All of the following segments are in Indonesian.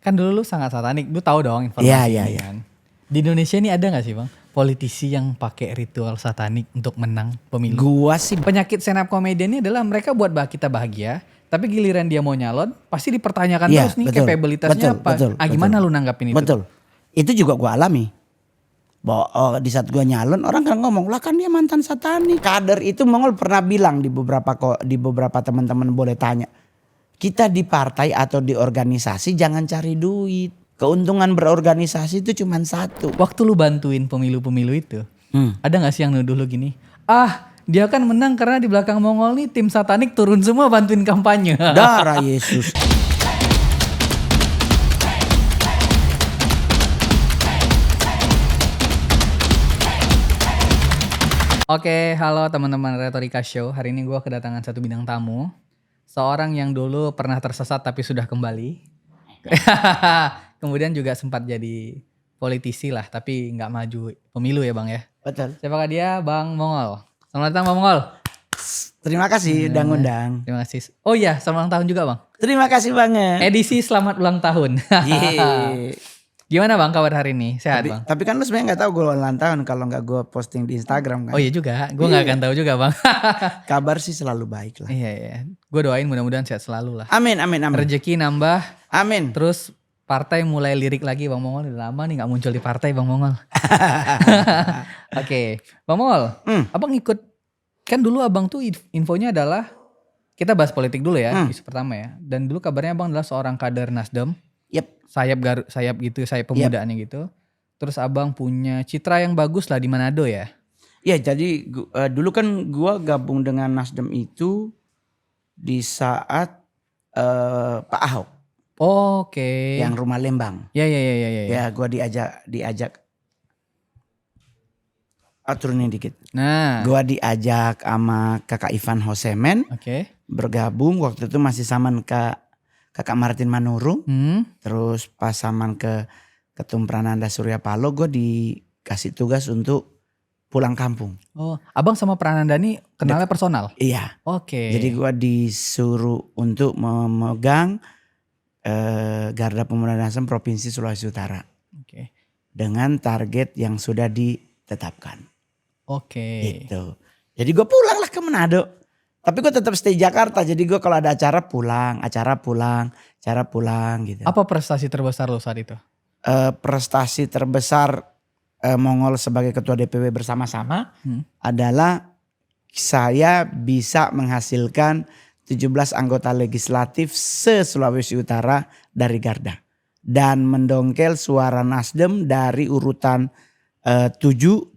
Kan dulu lu sangat satanik, lu tahu dong informasi Iya. ini kan. Di Indonesia ini ada gak sih bang politisi yang pakai ritual satanik untuk menang pemilu? Gua sih Penyakit stand up comedian ini adalah mereka buat kita bahagia, tapi giliran dia mau nyalon pasti dipertanyakan Iya, terus nih betul, capabilitasnya apa. betul, Gimana betul. lu nanggapin itu? Betul. Itu juga gua alami. Bahwa di saat gua nyalon orang kan ngomong, lah kan dia mantan satanik. Kader itu Mongol pernah bilang di beberapa teman-teman boleh tanya. Kita di partai atau di organisasi jangan cari duit. Keuntungan berorganisasi itu cuma satu. Waktu lu bantuin pemilu-pemilu itu, ada gak sih yang nuduh lu gini? Dia kan menang karena di belakang Mongol nih tim satanik turun semua bantuin kampanye. Darah Yesus. Oke, halo teman-teman Retorika Show. Hari ini gue kedatangan satu bintang tamu. Seorang yang dulu pernah tersesat tapi sudah kembali. Kemudian juga sempat jadi politisi lah, tapi nggak maju pemilu ya bang ya. Betul. Siapakah dia? Bang Mongol. Selamat datang Bang Mongol. Terima kasih udah ngundang. Terima kasih. Oh iya, selamat ulang tahun juga bang. Terima kasih banget. Edisi selamat ulang tahun. Yeay. Gimana bang kabar hari ini? Sehat bang? Tapi kan lu sebenarnya nggak tahu gue ulang tahun kalau nggak gue posting di Instagram kan. Oh iya juga, gue nggak akan tahu juga bang. Kabar sih selalu baik lah. Iya. Gue doain mudah-mudahan sehat selalu lah. Amin. Rezeki nambah. Amin. Terus partai mulai lirik lagi Bang Mongol. Udah lama nih gak muncul di partai Bang Mongol. Oke. Bang Mongol, abang ikut. Kan dulu abang tuh infonya adalah, kita bahas politik dulu ya, isu pertama ya. Dan dulu kabarnya abang adalah seorang kader Nasdem. Yep. Sayap gitu, sayap pemudaannya gitu. Terus abang punya citra yang bagus lah di Manado ya. Ya jadi dulu kan gue gabung dengan Nasdem itu di saat Pak Ahok. Oke. Yang rumah Lembang. Ya. Ya gue diajak. Turunin dikit. Nah. Gue diajak sama kakak Ivan Hosemen. Oke. Bergabung waktu itu masih saman ke kakak Martin Manurung. Terus pas saman ke Ketum Prananda Surya Paloh, gue dikasih tugas untuk pulang kampung. Oh, abang sama Prananda nih kenalnya personal? Iya. Oke. Jadi gue disuruh untuk memegang Garda Pemuda Nasdem Provinsi Sulawesi Utara. Oke. Dengan target yang sudah ditetapkan. Oke. Gitu. Jadi gue pulang lah ke Manado. Tapi gue tetap stay Jakarta. Jadi gue kalau ada acara pulang gitu. Apa prestasi terbesar lo saat itu? Prestasi terbesar Mongol sebagai ketua DPW bersama-sama adalah saya bisa menghasilkan 17 anggota legislatif se-Sulawesi Utara dari Garda. Dan mendongkel suara Nasdem dari urutan 7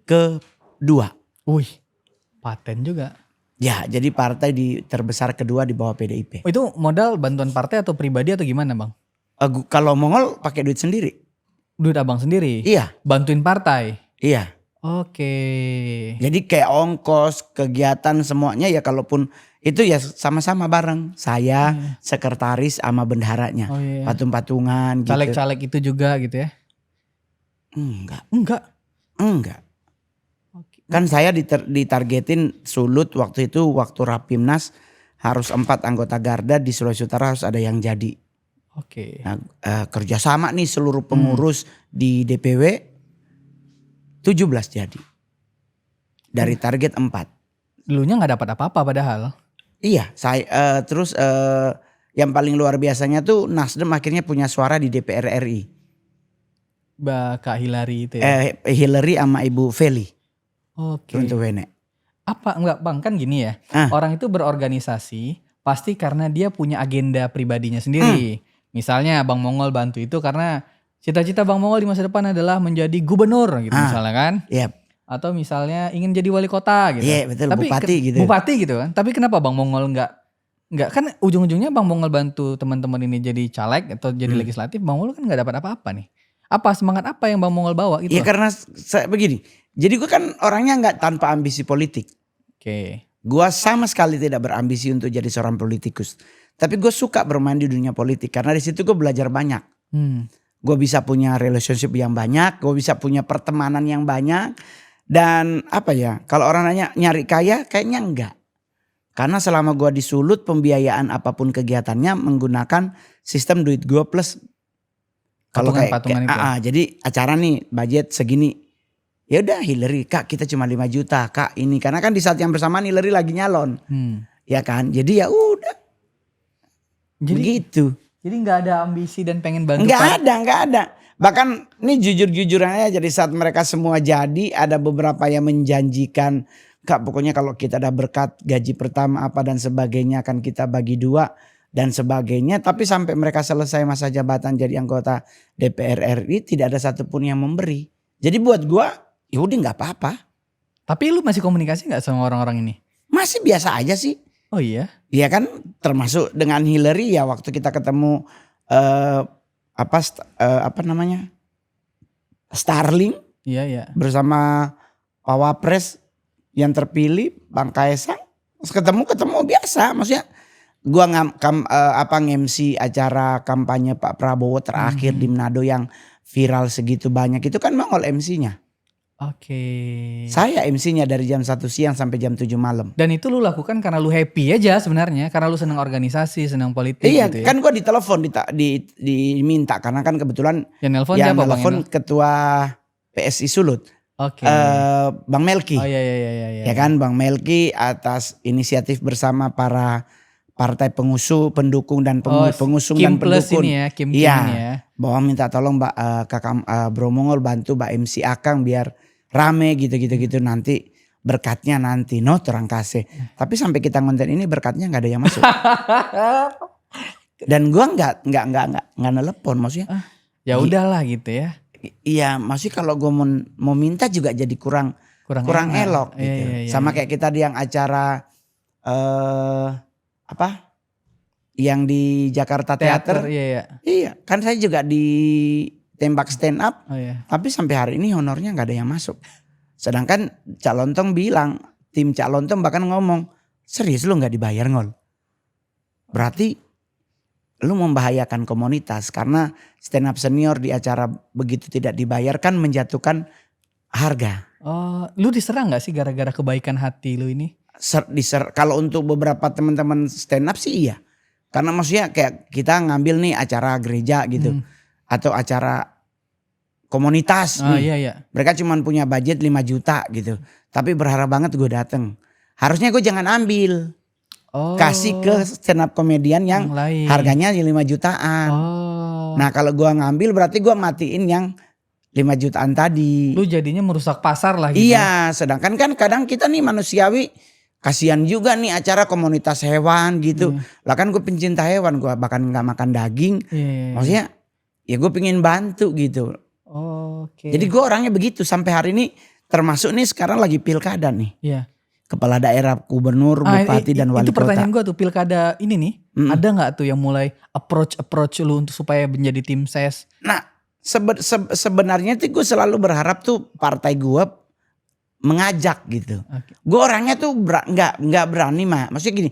ke 2. Wih, paten juga. Ya, jadi partai terbesar kedua di bawah PDIP. Itu modal bantuan partai atau pribadi atau gimana bang? Kalau Mongol pakai duit sendiri. Duit abang sendiri? Iya. Bantuin partai? Iya. Oke. Jadi kayak ongkos, kegiatan semuanya ya kalaupun itu ya sama-sama bareng. Saya sekretaris sama bendaharanya. Oh, iya. Patung-patungan gitu. Caleg-caleg itu juga gitu ya? Enggak. Oke. Kan saya ditargetin Sulut waktu itu waktu Rapimnas harus 4 anggota Garda di Sulawesi Utara harus ada yang jadi. Oke. Nah, kerjasama nih seluruh pengurus di DPW 17 jadi. Dari target 4. Dulunya gak dapat apa-apa padahal. Iya, saya terus yang paling luar biasanya tuh Nasdem akhirnya punya suara di DPR RI. Kak Hillary itu ya? Hillary sama Ibu Feli. Oke. Untuk Wene. Apa enggak bang, kan gini ya. Orang itu berorganisasi pasti karena dia punya agenda pribadinya sendiri. Misalnya Bang Mongol bantu itu karena cita-cita Bang Mongol di masa depan adalah menjadi gubernur gitu misalnya kan. Yep. Atau misalnya ingin jadi wali kota gitu. Iya betul, tapi bupati gitu. Bupati gitu kan. Tapi kenapa Bang Mongol enggak kan ujung-ujungnya Bang Mongol bantu teman-teman ini jadi caleg atau jadi legislatif, Bang Mongol kan enggak dapat apa-apa nih. Apa semangat apa yang Bang Mongol bawa gitu? Iya karena begini. Jadi gue kan orangnya enggak tanpa ambisi politik. Oke. Gue sama sekali tidak berambisi untuk jadi seorang politikus. Tapi gue suka bermain di dunia politik karena di situ gue belajar banyak. Gue bisa punya relationship yang banyak, gue bisa punya pertemanan yang banyak. Dan apa ya, kalau orang nanya nyari kaya, kayaknya enggak. Karena selama gue di Sulut, pembiayaan apapun kegiatannya menggunakan sistem duit gue plus Kalau Patungan itu. Jadi acara nih budget segini. Ya udah Hillary, Kak kita cuma 5 juta, Kak ini. Karena kan di saat yang bersamaan Hillary lagi nyalon. Ya kan? Jadi ya udah. Begitu. Jadi nggak ada ambisi dan pengen bantu. Nggak ada. Bahkan ini jujur-jujuran aja, jadi saat mereka semua jadi ada beberapa yang menjanjikan, Kak pokoknya kalau kita ada berkat gaji pertama apa dan sebagainya akan kita bagi 2 dan sebagainya. Tapi sampai mereka selesai masa jabatan jadi anggota DPR RI tidak ada satupun yang memberi. Jadi buat gua ya udah nggak apa-apa. Tapi lu masih komunikasi nggak sama orang-orang ini? Masih biasa aja sih. Oh iya? Iya kan, termasuk dengan Hillary ya waktu kita ketemu apa namanya Starling. Iya. Bersama Pak Wapres yang terpilih Bang Kaesang. Ketemu biasa, maksudnya gua nge-MC acara kampanye Pak Prabowo terakhir di Manado yang viral segitu banyak itu kan Mongol MC-nya. Oke. Saya MC-nya dari jam 1 siang sampai jam 7 malam. Dan itu lu lakukan karena lu happy aja sebenarnya, karena lu senang organisasi, senang politik. Iya, gitu ya? kan gue ditelepon diminta karena kan kebetulan yang nelpon ketua PSI Sulut. Oke. Bang Melki. Oh iya. Ya kan Bang Melki atas inisiatif bersama para partai pendukung dan pengusung Kim dan pendukung. Plus ini ya, Kim ini ya. Bahwa minta tolong Kakak Bro Mongol bantu Mbak MC Akang biar rame gitu nanti berkatnya nanti terang kasih. Tapi sampai kita ngonten ini berkatnya nggak ada yang masuk. Dan gua nggak nelepon maksudnya. Ya udahlah gitu ya. Iya, maksudnya kalau gua mau minta juga jadi kurang elok gitu. Iya. Sama kayak kita di yang acara yang di Jakarta Teater. Iya, kan saya juga ditembak stand up. Oh, iya. Tapi sampai hari ini honornya nggak ada yang masuk. Sedangkan Cak Lontong bilang, tim Cak Lontong bahkan ngomong, serius lu nggak dibayar Ngol? Berarti lu membahayakan komunitas karena stand up senior di acara begitu tidak dibayar kan menjatuhkan harga. Oh, lu diserang nggak sih gara-gara kebaikan hati lu ini? Kalau untuk beberapa teman-teman stand up sih iya. Karena maksudnya kayak kita ngambil nih acara gereja gitu. Atau acara komunitas nih. Iya. Mereka cuma punya budget 5 juta gitu. Tapi berharap banget gue dateng. Harusnya gue jangan ambil. Kasih ke stand up komedian yang lain. Harganya 5 jutaan. Nah kalau gue ngambil berarti gue matiin yang 5 jutaan tadi. Lu jadinya merusak pasar lah gitu. Iya, sedangkan kan kadang kita nih manusiawi kasihan juga nih acara komunitas hewan gitu. Lah kan gue pencinta hewan, gue bahkan gak makan daging. Maksudnya ya gue pengen bantu gitu. Oke. Jadi gue orangnya begitu sampai hari ini, termasuk nih sekarang lagi pilkada nih. Iya. Kepala daerah, gubernur, bupati dan wali kota. Itu pertanyaan gue tuh, pilkada ini nih ada gak tuh yang mulai approach lu untuk supaya menjadi tim ses? Nah sebenarnya tuh gue selalu berharap tuh partai gue mengajak gitu. Gue orangnya tuh nggak berani mah. Maksudnya gini,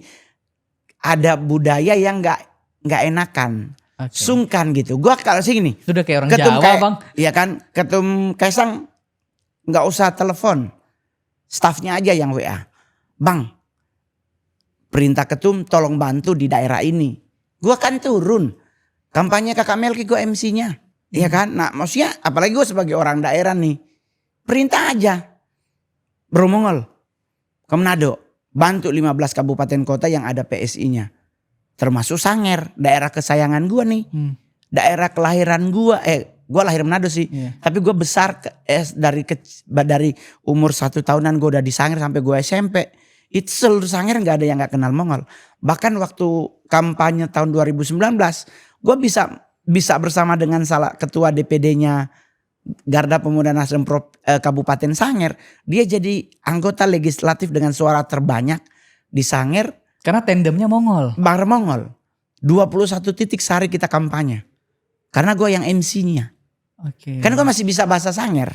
ada budaya yang nggak enakan, sungkan gitu. Gue kalau sih gini, sudah kayak orang Jawa bang. Iya kan, ketum Kaesang nggak usah telepon, stafnya aja yang WA. Bang, perintah ketum tolong bantu di daerah ini. Gue kan turun, kampanye Kakak Melki gue MC-nya, iya kan. Nah maksudnya apalagi gue sebagai orang daerah nih, perintah aja. Bro Mongol, ke Manado, bantu 15 kabupaten kota yang ada PSI-nya. Termasuk Sanger, daerah kesayangan gue nih. Daerah kelahiran gue, gue lahir Manado sih. Tapi gue besar dari umur 1 tahunan gue udah di Sanger sampai gue SMP. Itu seluruh Sanger gak ada yang gak kenal Mongol. Bahkan waktu kampanye tahun 2019, gue bisa bersama dengan salah ketua DPD-nya Garda Pemuda Nasdem Kabupaten Sanger, dia jadi anggota legislatif dengan suara terbanyak di Sanger. Karena tandemnya Mongol. Bareng Mongol. 21 titik sehari kita kampanye. Karena gue yang MC-nya. Kan gue masih bisa bahasa Sanger.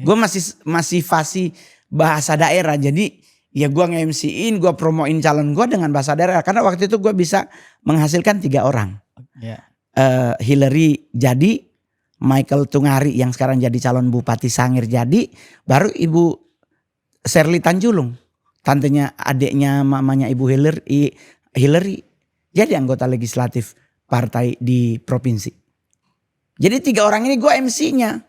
Gue masih fasih bahasa daerah. Jadi ya gue nge-MC-in, gue promoin calon gue dengan bahasa daerah. Karena waktu itu gue bisa menghasilkan 3 orang. Hillary jadi, Michael Tungari yang sekarang jadi calon Bupati Sanger jadi, baru Ibu Shirley Tanjulung, tantenya adiknya mamanya Ibu Hillary jadi anggota legislatif partai di provinsi. Jadi 3 orang ini gue MC-nya.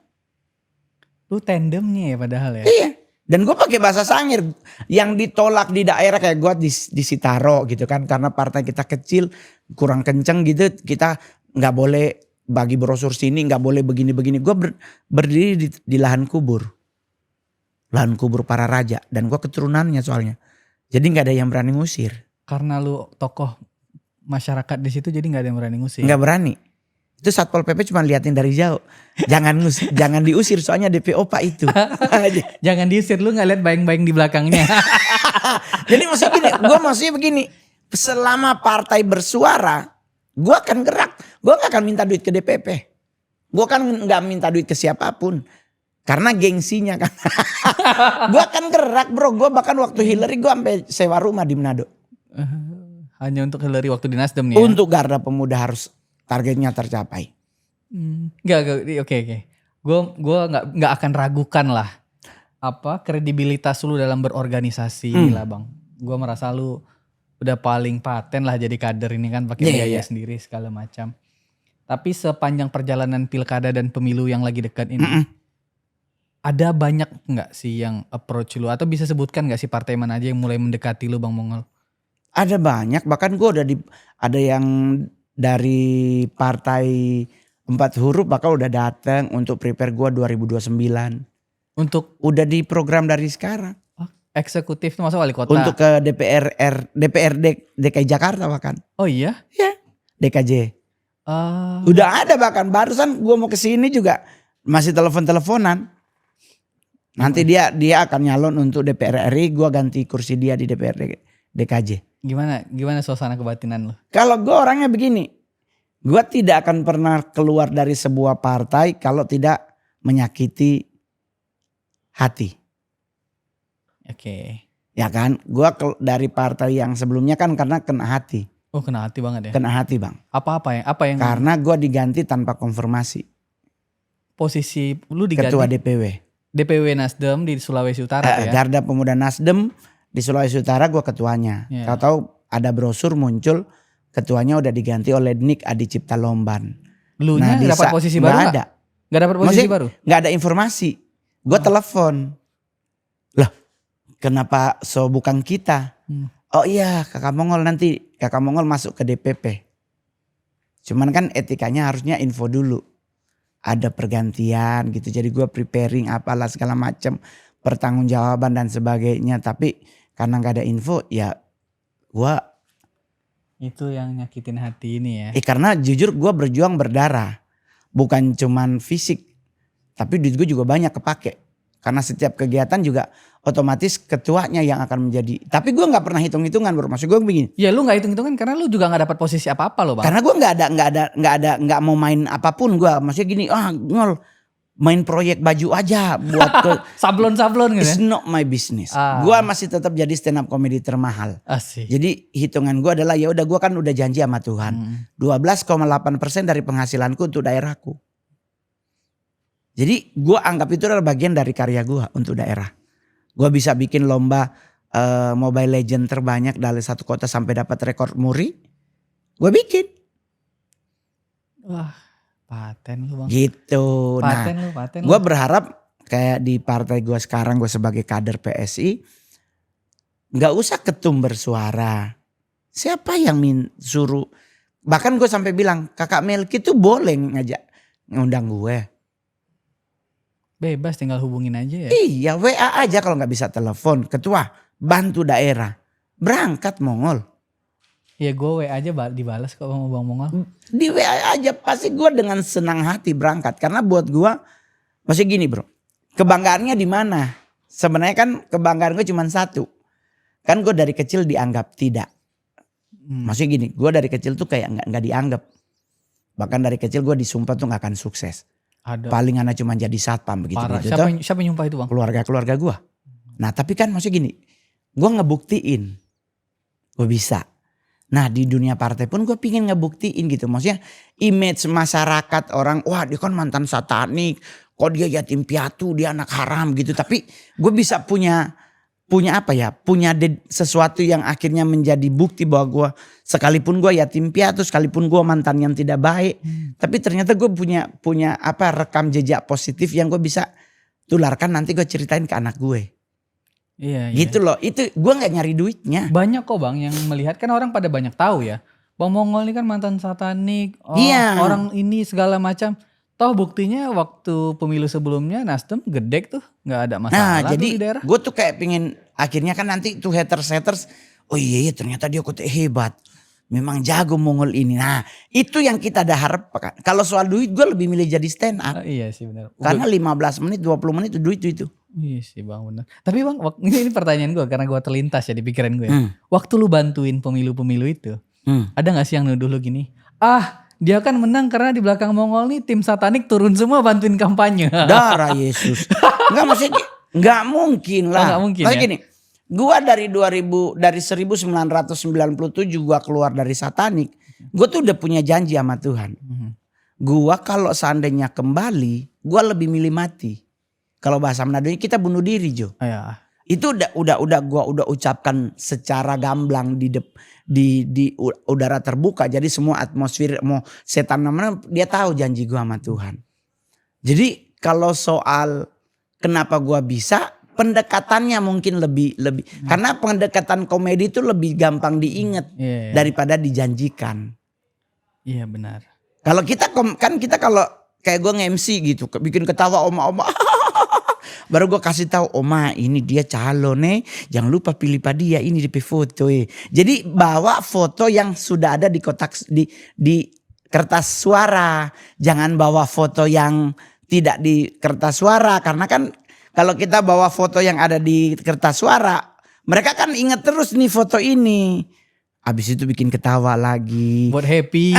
Lu tandemnya ya padahal ya. Iya. Dan gue pakai bahasa Sangir. Yang ditolak di daerah kayak gue di Sitaro gitu kan. Karena partai kita kecil, kurang kenceng gitu. Kita gak boleh bagi brosur sini, gak boleh begini-begini. Gue berdiri di lahan kubur. Lahan kubur para raja. Dan gue keturunannya soalnya. Jadi gak ada yang berani ngusir. Karena lu tokoh masyarakat di situ jadi gak ada yang berani ngusir. Gak berani. Itu Satpol PP cuma liatin dari jauh. Jangan diusir soalnya DPO Pak itu. Jangan diusir, lu gak lihat bayang-bayang di belakangnya. Jadi maksudnya begini. Selama partai bersuara, gue akan gerak. Gue gak akan minta duit ke DPP. Gue kan gak minta duit ke siapapun. Karena gengsinya kan. Gue akan gerak bro. Gue bahkan waktu Hillary gue sampai sewa rumah di Manado. Hanya untuk Hillary waktu di Nasdem nih ya? Untuk Garda Pemuda harus targetnya tercapai. Oke. Gue nggak akan ragukan lah apa kredibilitas lu dalam berorganisasi lah bang. Gue merasa lu udah paling paten lah jadi kader ini kan pakai biaya sendiri segala macam. Tapi sepanjang perjalanan pilkada dan pemilu yang lagi dekat ini, ada banyak nggak sih yang approach lu atau bisa sebutkan nggak sih partai mana aja yang mulai mendekati lu Bang Mongol? Ada banyak, bahkan gue ada yang dari partai 4 huruf bakal udah datang untuk prepare gue 2029. Untuk udah di program dari sekarang. Eksekutif itu maksudnya wali kota? Untuk ke DPRD DKI Jakarta bahkan. Oh iya? Ya, DKJ. Udah ada bahkan, barusan gue mau kesini juga masih telepon-teleponan. Nanti dia akan nyalon untuk DPR RI, gue ganti kursi dia di DPRD DKJ. Gimana suasana kebatinan lo? Kalau gue orangnya begini, gue tidak akan pernah keluar dari sebuah partai kalau tidak menyakiti hati. Oke. Ya kan, gue dari partai yang sebelumnya kan karena kena hati. Oh kena hati banget ya? Kena hati bang. Apa yang? Karena gue diganti tanpa konfirmasi. Posisi lu diganti? Ketua DPW. DPW Nasdem di Sulawesi Utara ya? Garda Pemuda Nasdem di Sulawesi Utara gue ketuanya. Yeah. Kau tahu ada brosur muncul ketuanya udah diganti oleh Nik Adi Cipta Lomban. Lu nya dapat posisi baru gak ada. Gak dapat posisi baru? Gak ada informasi. Gue telepon. Loh kenapa bukan kita? Oh iya kakak Mongol nanti. Kakak Mongol masuk ke DPP. Cuman kan etikanya harusnya info dulu. Ada pergantian gitu. Jadi gue preparing apalah segala macam. Pertanggungjawaban dan sebagainya. Tapi karena gak ada info ya gue. Itu yang nyakitin hati ini ya. Karena jujur gue berjuang berdarah. Bukan cuman fisik. Tapi duit gue juga banyak kepake. Karena setiap kegiatan juga otomatis ketuanya yang akan menjadi. Tapi gue gak pernah hitung-hitungan bro. Maksud gue begini. Ya lu gak hitung-hitungan karena lu juga gak dapat posisi apa-apa loh bang. Karena gue gak mau main apapun gue. Maksudnya gini, Ngol main proyek baju aja buat ke sablon-sablon gitu. It's not my business. Gue masih tetap jadi stand up comedy termahal. Asik. Jadi hitungan gue adalah ya udah gue kan udah janji sama Tuhan. 12,8% dari penghasilanku untuk daerahku. Jadi gue anggap itu adalah bagian dari karya gue untuk daerah. Gue bisa bikin lomba Mobile Legend terbanyak dari satu kota sampai dapat rekor muri. Gue bikin. Wah paten lu bang. Gitu. Paten. Gue berharap kayak di partai gue sekarang gue sebagai kader PSI. Gak usah ketum bersuara. Siapa yang suruh. Bahkan gue sampai bilang kakak Melki tuh boleh ngundang gue. Bebas tinggal hubungin aja ya. Iya WA aja kalau gak bisa telepon. Ketua bantu daerah. Berangkat Mongol. Ya gue WA aja dibalas kok sama Bang Mongol. Di WA aja pasti gue dengan senang hati berangkat. Karena buat gue masih gini bro. Kebanggaannya di mana? Sebenarnya kan kebanggaan gue cuma satu. Kan gue dari kecil dianggap tidak. Maksudnya gini, gue dari kecil tuh kayak gak dianggap. Bahkan dari kecil gue disumpah tuh gak akan sukses. Ada. Paling anak cuma jadi satpam begitu. Siapa yang nyumpah itu bang? Keluarga gue. Nah tapi kan maksudnya gini, gue ngebuktiin gue bisa. Nah di dunia partai pun gue pingin ngebuktiin gitu. Maksudnya image masyarakat orang, wah dia kan mantan satanik. Kok dia yatim piatu, dia anak haram gitu. Tapi gue bisa punya punya apa ya? Punya sesuatu yang akhirnya menjadi bukti bahwa gue sekalipun gue yatim piatu, sekalipun gue mantan yang tidak baik, tapi ternyata gue punya apa rekam jejak positif yang gue bisa tularkan nanti gue ceritain ke anak gue. Iya, Gitu loh. Itu gue nggak nyari duitnya. Banyak kok Bang yang melihat, kan orang pada banyak tahu ya. Bang Mongol ini kan mantan satanik, Iya. orang ini segala macam. Toh buktinya waktu pemilu sebelumnya Nasdem gedek tuh, nggak ada masalah Nah tuh jadi di daerah. gue tuh kayak pengen akhirnya kan nanti tuh haters, oh iya ternyata dia kok hebat. Memang jago Mongol ini. Nah itu yang kita ada harapkan. Kalau soal duit gue lebih milih jadi stand up. Iya sih benar. Karena 15 menit 20 menit itu duit itu. Iya sih Bang benar. Tapi Bang ini pertanyaan gue karena gue terlintas ya di pikiran gue ya. Waktu lu bantuin pemilu-pemilu itu, ada gak sih yang nuduh lu gini? Dia kan menang karena di belakang Mongol nih tim satanik turun semua bantuin kampanye. Darah Yesus. Enggak maksudnya enggak mungkin lah. Nggak mungkin Kayak ya? gini. Gua dari 1997 gua keluar dari satanik. Gua tuh udah punya janji sama Tuhan. Gua kalau seandainya kembali, gua lebih milih mati. Kalau bahasa Manadonya kita bunuh diri, Jo. Ya. Itu gua udah ucapkan secara gamblang di udara terbuka. Jadi semua atmosfer mau setan namanya dia tahu janji gua sama Tuhan. Jadi kalau soal kenapa gua bisa, pendekatannya mungkin lebih karena pendekatan komedi itu lebih gampang diingat daripada dijanjikan. Iya benar. Kalau kita kalau kayak gua nge-MC gitu, bikin ketawa oma-oma. Baru gue kasih tahu Oma ini dia calon jangan lupa pilih dia ini DP foto Jadi bawa foto yang sudah ada di kotak di kertas suara. Jangan bawa foto yang tidak di kertas suara karena kan kalau kita bawa foto yang ada di kertas suara, mereka kan ingat terus nih foto ini. Habis itu bikin ketawa lagi. Buat happy.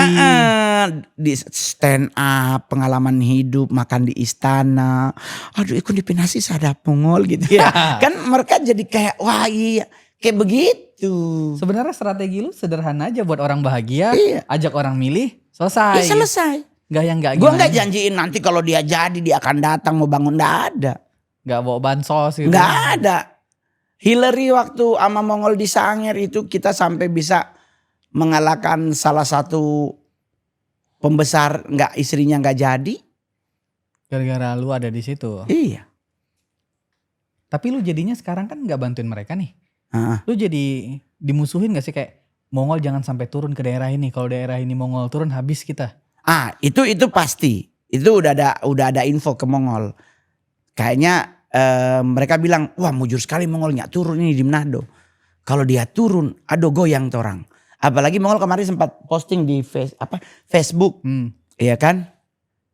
Di stand up, pengalaman hidup, makan di istana. Aduh ikut di nasi sadap Mongol gitu ya. Kan mereka jadi kayak wah iya kayak begitu. Sebenarnya strategi lu sederhana aja buat orang bahagia. Ajak orang milih, selesai. Ya selesai. Gak yang gak Gue gimana. gak janjiin nanti kalau dia jadi dia akan datang mau bangun. Gak ada. Gak bawa bansos gitu. Gak ada. Hillary waktu sama Mongol di Sangir itu kita sampai bisa mengalahkan salah satu pembesar istrinya nggak jadi. Gara-gara lu ada di situ. Iya. Tapi lu jadinya sekarang kan nggak bantuin mereka nih. Lu jadi dimusuhin gak sih kayak Mongol jangan sampai turun ke daerah ini. Kalau daerah ini Mongol turun habis kita. Itu pasti. Itu udah ada info ke Mongol. Kayaknya mereka bilang wah mujur sekali Mongolnya turun ini di Manado. Kalau dia turun aduh goyang orang. Apalagi Mongol kemarin sempat posting di Facebook. Iya kan?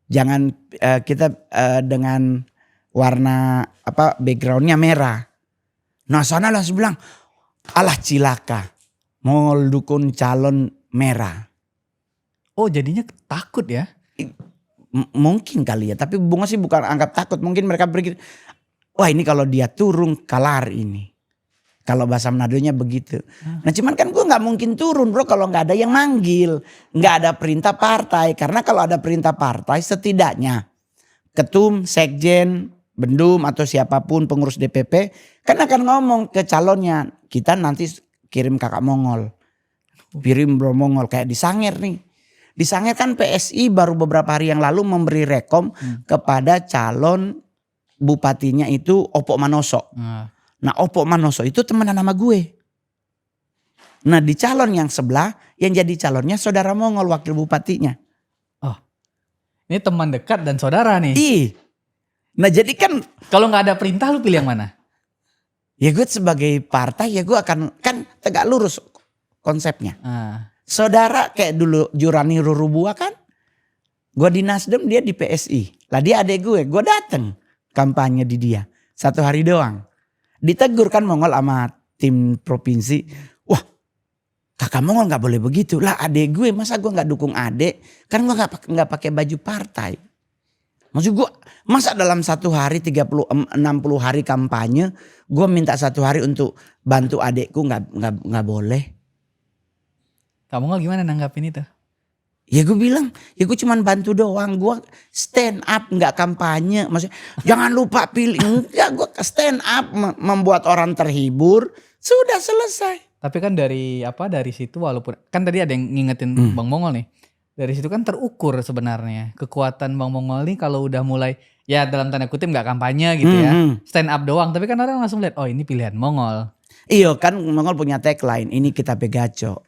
Jangan kita dengan warna backgroundnya merah. Nah sana langsung bilang alah cilaka. Mongol dukun calon merah. Oh jadinya takut ya? Mungkin kali ya. Tapi bunga sih bukan anggap takut. Mungkin mereka berpikir wah ini kalau dia turun kalar ini. Kalau bahasa Manadonya begitu. Nah cuman kan gue gak mungkin turun bro kalau gak ada yang manggil. Gak ada perintah partai. Karena kalau ada perintah partai setidaknya ketum, sekjen, bendum atau siapapun pengurus DPP. Kan akan ngomong ke calonnya. Kita nanti kirim kakak Mongol. Kirim bro Mongol kayak di Sangir nih. Di Sangir kan PSI baru beberapa hari yang lalu memberi rekom kepada calon bupatinya itu Opok Manoso. Nah Opok Manoso itu temenan sama gue. Nah di calon yang sebelah yang jadi calonnya saudara Mongol wakil bupatinya. Oh ini teman dekat dan saudara nih. Nah jadi kan. Kalau gak ada perintah lu pilih yang mana? Ya gue sebagai partai ya gue akan kan tegak lurus konsepnya. Saudara kayak dulu Jurani Rurubua kan. Gue di Nasdem dia di PSI. Lah dia adek gue dateng kampanye di dia. 1 hari doang. Ditegur kan Mongol sama tim provinsi. Wah kakak Mongol gak boleh begitu. Lah adek gue masa gue gak dukung adek. Kan gue gak pakai baju partai. Maksud gue masa dalam 1 hari 60 hari kampanye. Gue minta 1 hari untuk bantu adekku gak boleh. Kamu gak gimana nanggapin itu? Ya gue bilang, ya gue cuman bantu doang. Gue stand up, nggak kampanye. Maksudnya jangan lupa pilih. Enggak, gue stand up membuat orang terhibur. Sudah selesai. Tapi kan dari situ, walaupun kan tadi ada yang ngingetin Bang Mongol nih. Dari situ kan terukur sebenarnya kekuatan Bang Mongol nih kalau udah mulai ya dalam tanda kutip nggak kampanye gitu ya. Stand up doang. Tapi kan orang langsung lihat, oh ini pilihan Mongol. Iya kan Mongol punya tagline, ini kita pegaco.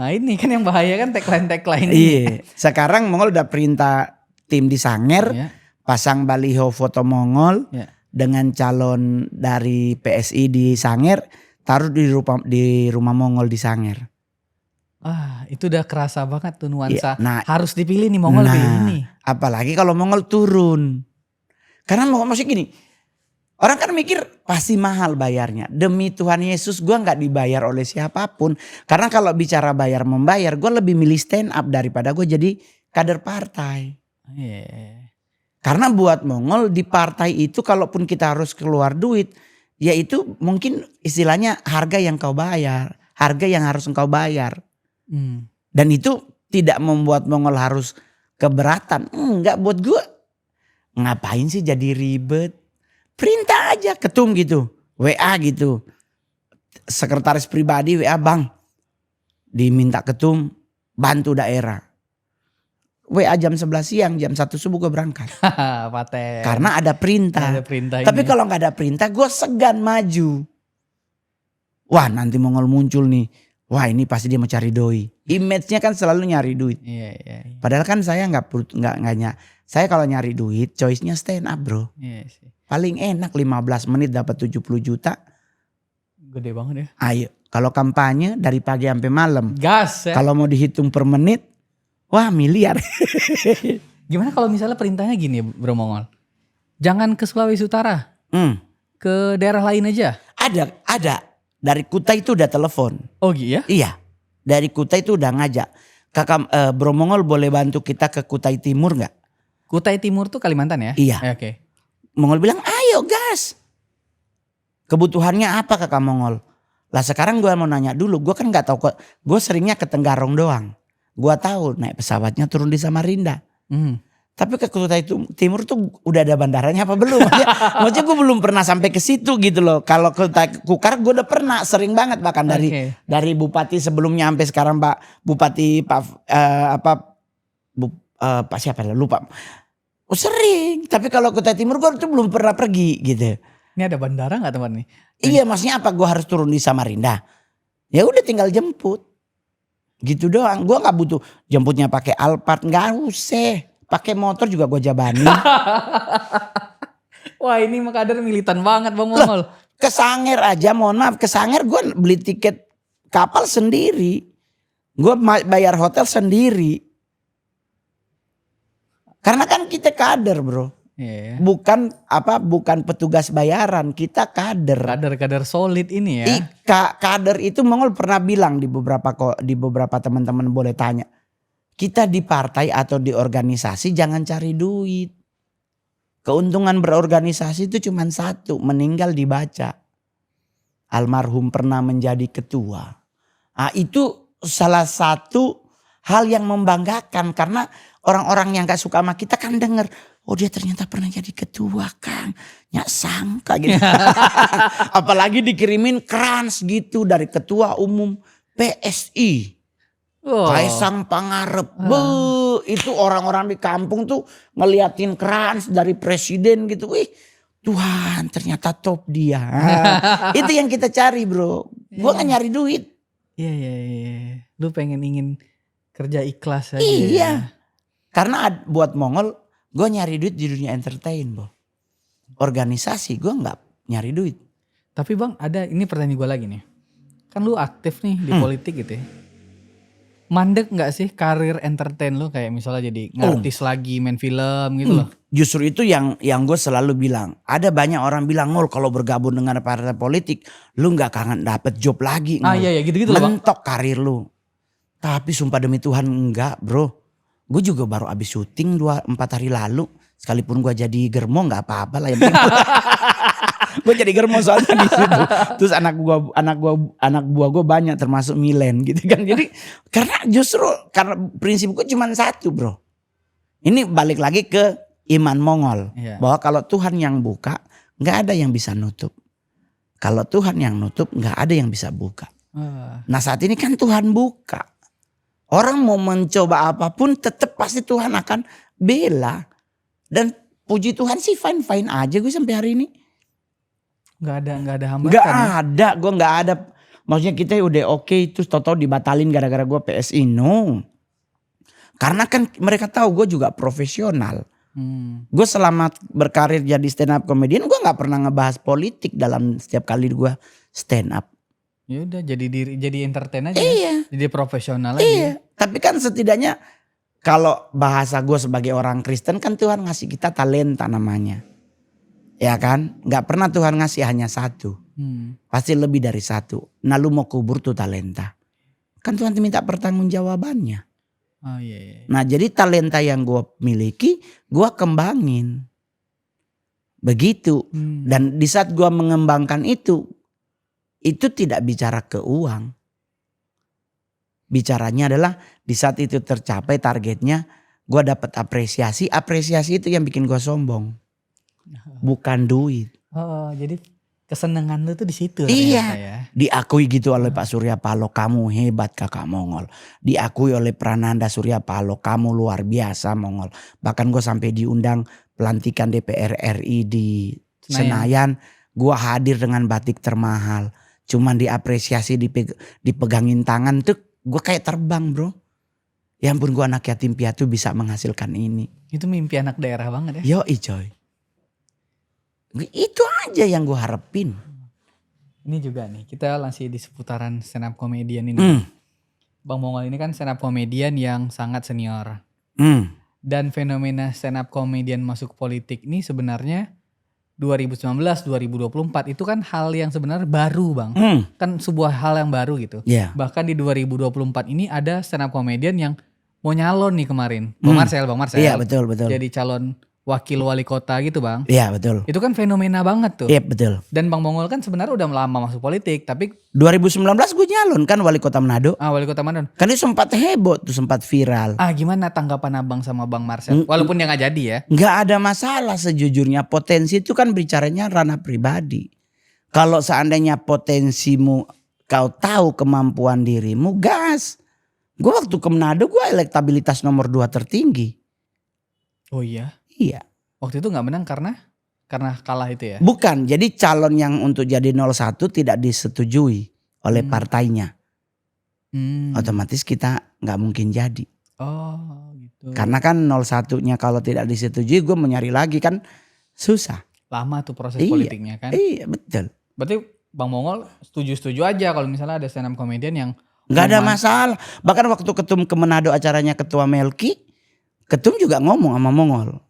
Nah ini kan yang bahaya kan tagline ini. Iya. Sekarang Mongol udah perintah tim di Sanger pasang baliho foto Mongol dengan calon dari PSI di Sanger, taruh di rumah Mongol di Sanger. Itu udah kerasa banget tuh nuansa. Nah, harus dipilih nih Mongol pilih ini. Apalagi kalau Mongol turun. Karena Mongol masih gini. Orang kan mikir pasti mahal bayarnya. Demi Tuhan Yesus gue gak dibayar oleh siapapun. Karena kalau bicara bayar membayar, gue lebih milih stand up daripada gue jadi kader partai. Karena buat Mongol di partai itu kalaupun kita harus keluar duit, yaitu mungkin istilahnya harga yang kau bayar. Harga yang harus engkau bayar. Dan itu tidak membuat Mongol harus keberatan. Enggak, buat gue ngapain sih jadi ribet. Perintah aja ketum gitu, WA gitu. Sekretaris pribadi WA, bang diminta ketum bantu daerah. WA jam 11 siang, jam 1 subuh gue berangkat. Karena ada perintah. Tapi kalau gak ada perintah gue segan maju. Wah nanti Mongol muncul nih. Wah ini pasti dia mau cari doi. Image-nya kan selalu nyari duit. Padahal kan saya saya kalau nyari duit choice-nya stand up bro. Paling enak 15 menit dapat 70 juta. Gede banget ya. Ayo, kalau kampanye dari pagi sampai malam. Gas ya. Kalau mau dihitung per menit, wah miliar. Gimana kalau misalnya perintahnya gini Bro Mongol. Jangan ke Sulawesi Utara. Ke daerah lain aja. Ada. Dari Kutai itu udah telepon. Oh iya? Iya. Dari Kutai itu udah ngajak. Kakak Bro Mongol boleh bantu kita ke Kutai Timur gak? Kutai Timur tuh Kalimantan ya? Iya. Oke. Mongol bilang ayo gas. Kebutuhannya apa kakak Mongol? Lah sekarang gue mau nanya dulu. Gue kan gak tahu. Gue seringnya ke Tenggarong doang. Gue tahu naik pesawatnya turun di Samarinda. Tapi ke Kutai Timur tuh udah ada bandaranya apa belum? Maksudnya gue belum pernah sampai ke situ gitu loh. Kalau ke Kukar gue udah pernah sering banget bahkan dari bupati sebelumnya sampai sekarang Pak Bupati Pak siapa lupa. Sering. Tapi kalau Kutai Timur gue tuh belum pernah pergi gitu. Ini ada bandara gak teman nih? Iya maksudnya apa gue harus turun di Samarinda? Ya udah tinggal jemput. Gitu doang. Gue gak butuh jemputnya pakai Alphard. Gak usah. Pakai motor juga gue jabani. Wah ini mah kader militan banget Bang Mongol. Ke Sanger aja mohon maaf. Ke Sanger gue beli tiket kapal sendiri. Gue bayar hotel sendiri. Karena kan kita kader bro. Bukan petugas bayaran, kita kader. Kader solid ini ya. Kader itu Mongol pernah bilang di beberapa teman-teman boleh tanya. Kita di partai atau di organisasi jangan cari duit. Keuntungan berorganisasi itu cuma satu, meninggal dibaca. Almarhum pernah menjadi ketua. Itu salah satu hal yang membanggakan karena orang-orang yang gak suka sama kita kan denger. Oh dia ternyata pernah jadi ketua Kang. Nyak sangka gitu. Apalagi dikirimin krans gitu dari ketua umum PSI. Kaisang Pangarep. Itu orang-orang di kampung tuh ngeliatin krans dari presiden gitu. Wih Tuhan ternyata top dia. Itu yang kita cari bro. Gue gak nyari duit. Iya. Lu ingin kerja ikhlas aja. Iya. Karena buat Mongol gue nyari duit di dunia entertain bro. Organisasi gue gak nyari duit. Tapi bang ada ini pertanyaan gue lagi nih. Kan lu aktif nih di politik gitu ya. Mandek gak sih karir entertain lu kayak misalnya jadi ngartis lagi main film gitu loh. Justru itu yang gue selalu bilang. Ada banyak orang bilang Ngol kalau bergabung dengan partai politik lu gak kangen dapet job lagi. Iya gitu loh bang. Mentok karir lu. Tapi sumpah demi Tuhan enggak bro. Gue juga baru abis syuting 4 hari lalu. Sekalipun gue jadi germo gak apa-apa lah. Gue jadi germo soalnya di situ. Terus anak buah gue banyak termasuk Milen gitu kan. Jadi karena prinsipku cuma satu bro. Ini balik lagi ke iman Mongol. Bahwa kalau Tuhan yang buka gak ada yang bisa nutup. Kalau Tuhan yang nutup gak ada yang bisa buka. Nah saat ini kan Tuhan buka. Orang mau mencoba apapun tetap pasti Tuhan akan bela. Dan puji Tuhan sih fine aja gue sampai hari ini. Gak ada hambatan. Gak ada, gue gak ada. Maksudnya kita udah oke, terus tau-tau dibatalin gara-gara gue PSI. No. Karena kan mereka tahu gue juga profesional. Gue selama berkarir jadi stand up comedian, gue gak pernah ngebahas politik dalam setiap kali gue stand up. Ya udah jadi entertain aja. Iya. Jadi profesional aja. Iya. Tapi kan setidaknya kalau bahasa gue sebagai orang Kristen kan Tuhan ngasih kita talenta namanya. Ya kan? Gak pernah Tuhan ngasih hanya satu. Pasti lebih dari satu. Nah lu mau kubur tuh talenta. Kan Tuhan minta pertanggungjawabannya. Oh iya. Nah jadi talenta yang gue miliki gue kembangin. Begitu. Dan di saat gue mengembangkan itu tidak bicara ke uang. Bicaranya adalah di saat itu tercapai targetnya, gue dapat apresiasi. Apresiasi itu yang bikin gue sombong, bukan duit. Oh, jadi kesenangan lu tuh di situ. Iya, ya. Diakui gitu oleh Pak Surya Paloh, kamu hebat kakak Mongol. Diakui oleh Prananda Surya Paloh, kamu luar biasa Mongol. Bahkan gue sampai diundang pelantikan DPR RI di Senayan. Gue hadir dengan batik termahal. Cuman diapresiasi, dipegangin tangan tuh gue kayak terbang bro. Ya ampun gue anak yatim piatu bisa menghasilkan ini. Itu mimpi anak daerah banget ya. Yoi coy. Itu aja yang gue harapin. Ini juga nih kita masih di seputaran stand up comedian ini. Bang Mongol ini kan stand up comedian yang sangat senior. Dan fenomena stand up comedian masuk politik ini sebenarnya 2019-2024 itu kan hal yang sebenarnya baru bang. Kan sebuah hal yang baru gitu. Bahkan di 2024 ini ada stand up comedian yang mau nyalon nih kemarin. Bang Marcel. Iya betul. Jadi calon wakil wali kota gitu bang. Iya betul. Itu kan fenomena banget tuh. Iya betul. Dan Bang Mongol kan sebenarnya udah lama masuk politik. Tapi 2019 gue nyalon kan wali kota Manado. Wali kota Manado. Kan itu sempat heboh tuh, sempat viral. Gimana tanggapan abang sama Bang Marcel? Walaupun dia gak jadi ya. Gak ada masalah sejujurnya. Potensi itu kan bicaranya ranah pribadi. Kalau seandainya potensimu, kau tahu kemampuan dirimu, gas. Gue waktu ke Manado gue elektabilitas nomor 2 tertinggi. Oh iya? Iya. Waktu itu gak menang karena kalah itu ya? Bukan, jadi calon yang untuk jadi 01 tidak disetujui oleh partainya. Otomatis kita gak mungkin jadi. Oh gitu. Karena kan 01-nya kalau tidak disetujui gue mau nyari lagi kan susah. Lama tuh proses politiknya kan? Iya betul. Berarti Bang Mongol setuju-setuju aja kalau misalnya ada stand up comedian yang gak ada masalah. Bahkan waktu Ketum ke Manado acaranya Ketua Melki, Ketum juga ngomong sama Mongol.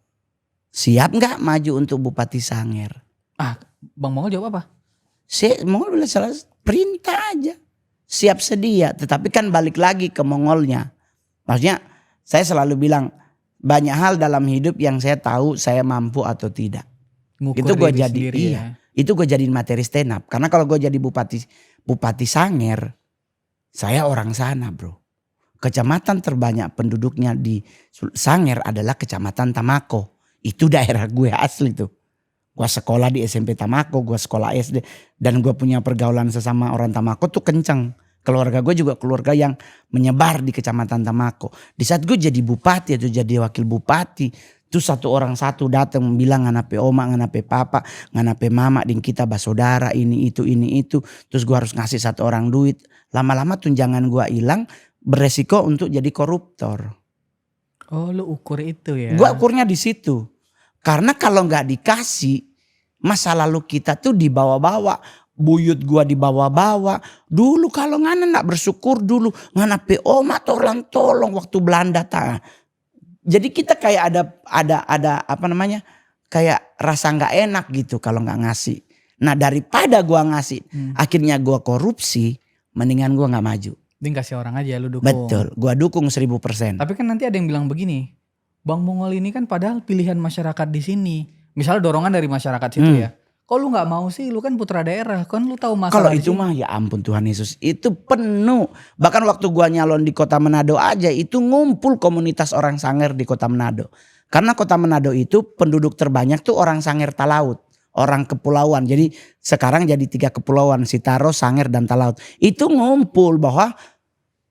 Siap gak maju untuk Bupati Sangir? Bang Mongol jawab apa? Mongol bilang salah, perintah aja. Siap sedia. Tetapi kan balik lagi ke Mongolnya. Maksudnya saya selalu bilang banyak hal dalam hidup yang saya tahu saya mampu atau tidak. Ngukur itu gue jadi ya? Itu gue jadiin materi stand up. Karena kalau gue jadi Bupati Sangir, saya orang sana bro. Kecamatan terbanyak penduduknya di Sangir adalah Kecamatan Tamako. Itu daerah gue asli tuh. Gue sekolah di SMP Tamako, gue sekolah SD. Dan gue punya pergaulan sesama orang Tamako tuh kenceng. Keluarga gue juga keluarga yang menyebar di Kecamatan Tamako. Di saat gue jadi bupati atau jadi wakil bupati. Tuh satu orang datang bilang nganape oma, nganape papa, nganape mama. Din kita basodara ini itu. Terus gue harus ngasih satu orang duit. Lama-lama tunjangan gue hilang, beresiko untuk jadi koruptor. Oh lu ukur itu ya? Gue ukurnya di situ. Karena kalau gak dikasih, masa lalu kita tuh dibawa-bawa. Buyut gua dibawa-bawa. Dulu kalau ngana gak bersyukur dulu. Ngana pe oma tolong waktu Belanda. Jadi kita kayak ada apa namanya. Kayak rasa gak enak gitu kalau gak ngasih. Nah daripada gua ngasih, akhirnya gua korupsi. Mendingan gua gak maju. Dikasih orang aja lu dukung. Betul, gua dukung 1000%. Tapi kan nanti ada yang bilang begini. Bang Mongol ini kan padahal pilihan masyarakat di sini. Misalnya dorongan dari masyarakat situ ya. Kok lu nggak mau sih? Lu kan putra daerah, kan lu tahu Kalau masalah di itu sini. mah ya ampun Tuhan Yesus, itu penuh. Bahkan waktu gua nyalon di kota Manado aja itu ngumpul komunitas orang Sangir di kota Manado. Karena kota Manado itu penduduk terbanyak tuh orang Sangir Talaut, orang kepulauan. Jadi sekarang jadi 3 kepulauan, Sitaro, Sangir dan Talaut. Itu ngumpul bahwa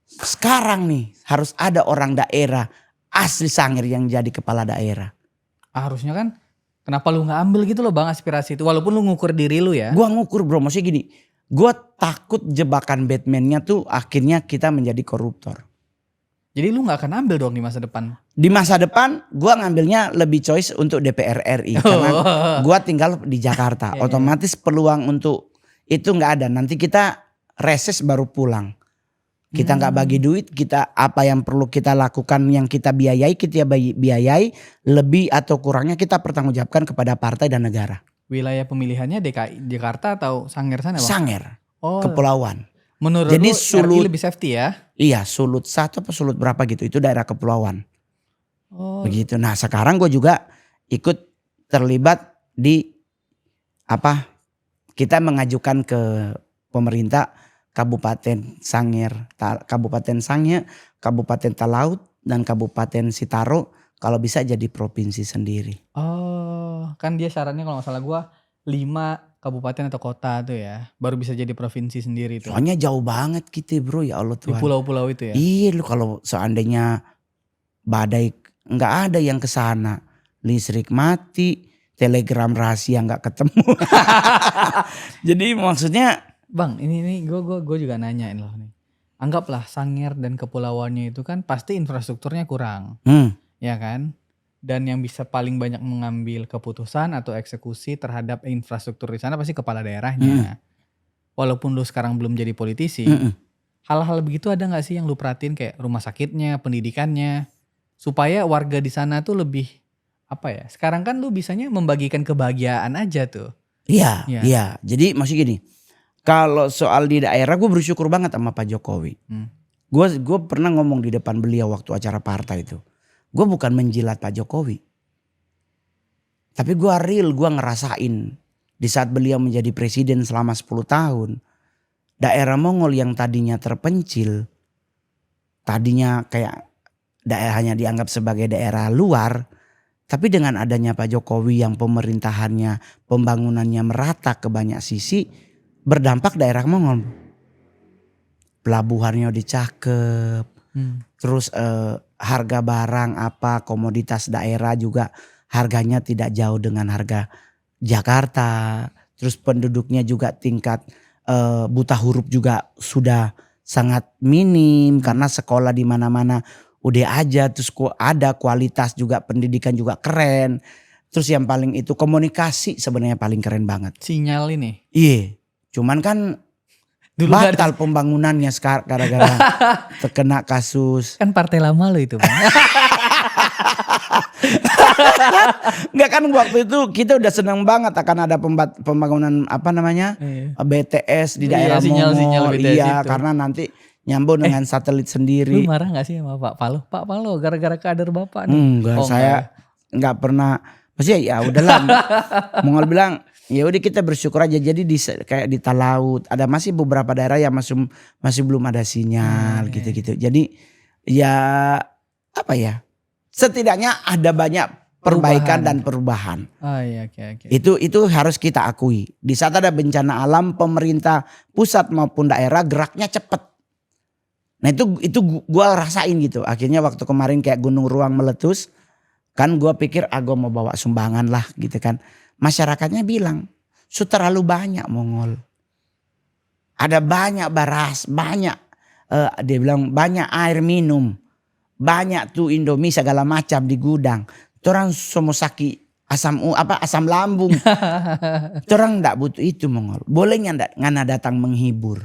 sekarang nih harus ada orang daerah asli Sangir yang jadi kepala daerah. Harusnya kan, kenapa lu nggak ambil gitu loh bang aspirasi itu, walaupun lu ngukur diri lu ya. Gua ngukur bro, maksudnya gini. Gua takut jebakan Batman-nya tuh akhirnya kita menjadi koruptor. Jadi lu nggak akan ambil dong di masa depan. Di masa depan gua ngambilnya lebih choice untuk DPR RI. Karena gua tinggal di Jakarta. Otomatis peluang untuk itu nggak ada. Nanti kita reses baru pulang. Kita nggak bagi duit, kita apa yang perlu kita lakukan yang kita biayai, kita biayai, lebih atau kurangnya kita pertanggungjawabkan kepada partai dan negara. Wilayah pemilihannya DKI Jakarta atau Sangir sana bang? Sangir, Oh, kepulauan. menurut Jadi lu Sulut, RI lebih safety ya? iya Sulut 1 apa Sulut berapa gitu, itu daerah kepulauan. Oh, Begitu. Nah sekarang gue juga ikut terlibat di kita mengajukan ke pemerintah Kabupaten Sangir, Kabupaten Sangir, Kabupaten Talaut dan Kabupaten Sitaro kalau bisa jadi provinsi sendiri. oh, kan dia syaratnya kalau nggak salah gua 5 kabupaten atau kota tuh ya, baru bisa jadi provinsi sendiri tuh. Soalnya jauh banget gitu bro, ya Allah Di Tuhan. pulau-pulau itu ya. Iya lu kalau seandainya badai nggak ada yang ke sana, listrik mati, telegram rahasia nggak ketemu. Jadi maksudnya Bang, ini gue juga nanyain loh nih. Anggaplah Sangir dan kepulauannya itu kan pasti infrastrukturnya kurang, ya kan? Dan yang bisa paling banyak mengambil keputusan atau eksekusi terhadap infrastruktur di sana pasti kepala daerahnya. Walaupun lu sekarang belum jadi politisi, hal-hal begitu ada nggak sih yang lu perhatiin kayak rumah sakitnya, pendidikannya, supaya warga di sana tuh lebih apa ya? Sekarang kan lu bisanya membagikan kebahagiaan aja tuh. Iya. Jadi masih gini. Kalau soal di daerah gue bersyukur banget sama Pak Jokowi. Gue pernah ngomong di depan beliau waktu acara partai itu. Gue bukan menjilat Pak Jokowi. Tapi gue real, gue ngerasain. Di saat beliau menjadi presiden selama 10 tahun. Daerah Mongol yang tadinya terpencil. Tadinya kayak daerahnya dianggap sebagai daerah luar. Tapi dengan adanya Pak Jokowi yang pemerintahannya, pembangunannya merata ke banyak sisi. Berdampak daerah Mongol. Pelabuhannya udah cakep. Terus harga barang komoditas daerah juga harganya tidak jauh dengan harga Jakarta. Terus penduduknya juga tingkat buta huruf juga sudah sangat minim. Karena sekolah di mana-mana udah aja. Terus ada kualitas juga, pendidikan juga keren. Terus yang paling itu komunikasi sebenarnya paling keren banget. Sinyal ini. Iya. Cuman kan dulu batal pembangunannya sekarang gara-gara terkena kasus. Kan partai lama lo itu bang. Enggak kan waktu itu kita udah seneng banget akan ada pembangunan BTS di daerah Mongol. Iya itu. Karena nanti nyambung dengan satelit sendiri. Lu marah gak sih sama Pak Paloh? Pak Paloh gara-gara kader bapak nih. Enggak, saya enggak pernah. Maksudnya ya udahlah. Mongol bilang ya udah kita bersyukur aja. Jadi kayak di Talaut ada masih beberapa daerah yang masih belum ada sinyal gitu-gitu. Jadi ya setidaknya ada banyak perbaikan dan perubahan. Oh iya, oke. Itu harus kita akui. Di saat ada bencana alam, pemerintah pusat maupun daerah geraknya cepat. Nah itu gue rasain gitu. Akhirnya waktu kemarin kayak Gunung Ruang meletus, kan gue pikir gue mau bawa sumbangan lah gitu kan. Masyarakatnya bilang, terlalu banyak Mongol. Ada banyak beras, banyak dia bilang banyak air minum. Banyak tuh Indomie segala macam di gudang. Orang somosaki asam lambung. Orang ndak butuh itu Mongol. Bolehnya ndak ngana datang menghibur.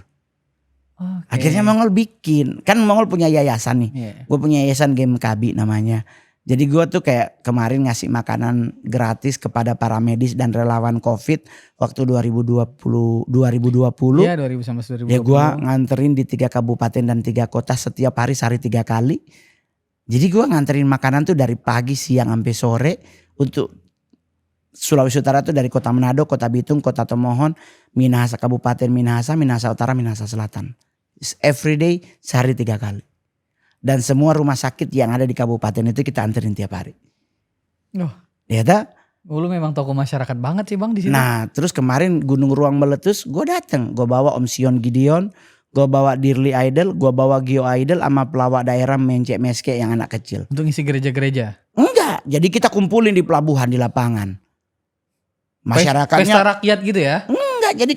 Okay. Akhirnya Mongol bikin. Kan Mongol punya yayasan nih. Yeah. Gue punya yayasan GMKB namanya. Jadi gue tuh kayak kemarin ngasih makanan gratis kepada para medis dan relawan COVID waktu 2020. Iya 2019-2020. Ya gue nganterin di 3 kabupaten dan 3 kota setiap hari sehari 3 kali. Jadi gue nganterin makanan tuh dari pagi, siang, sampai sore untuk Sulawesi Utara itu dari kota Manado, kota Bitung, kota Tomohon, Minahasa Kabupaten Minahasa, Minahasa Utara, Minahasa Selatan. Every day sehari 3 kali. Dan semua rumah sakit yang ada di kabupaten itu kita anterin tiap hari. Oh. Ya tak? Lu memang tokoh masyarakat banget sih Bang di sini. Nah terus kemarin Gunung Ruang meletus, gue dateng. Gue bawa Om Sion Gideon, gue bawa Dirli Idol, gue bawa Gio Idol sama pelawak daerah Mencek Meske yang anak kecil. Untuk ngisi gereja-gereja? Enggak, jadi kita kumpulin di pelabuhan di lapangan. Masyarakatnya pesta rakyat gitu ya? Enggak, jadi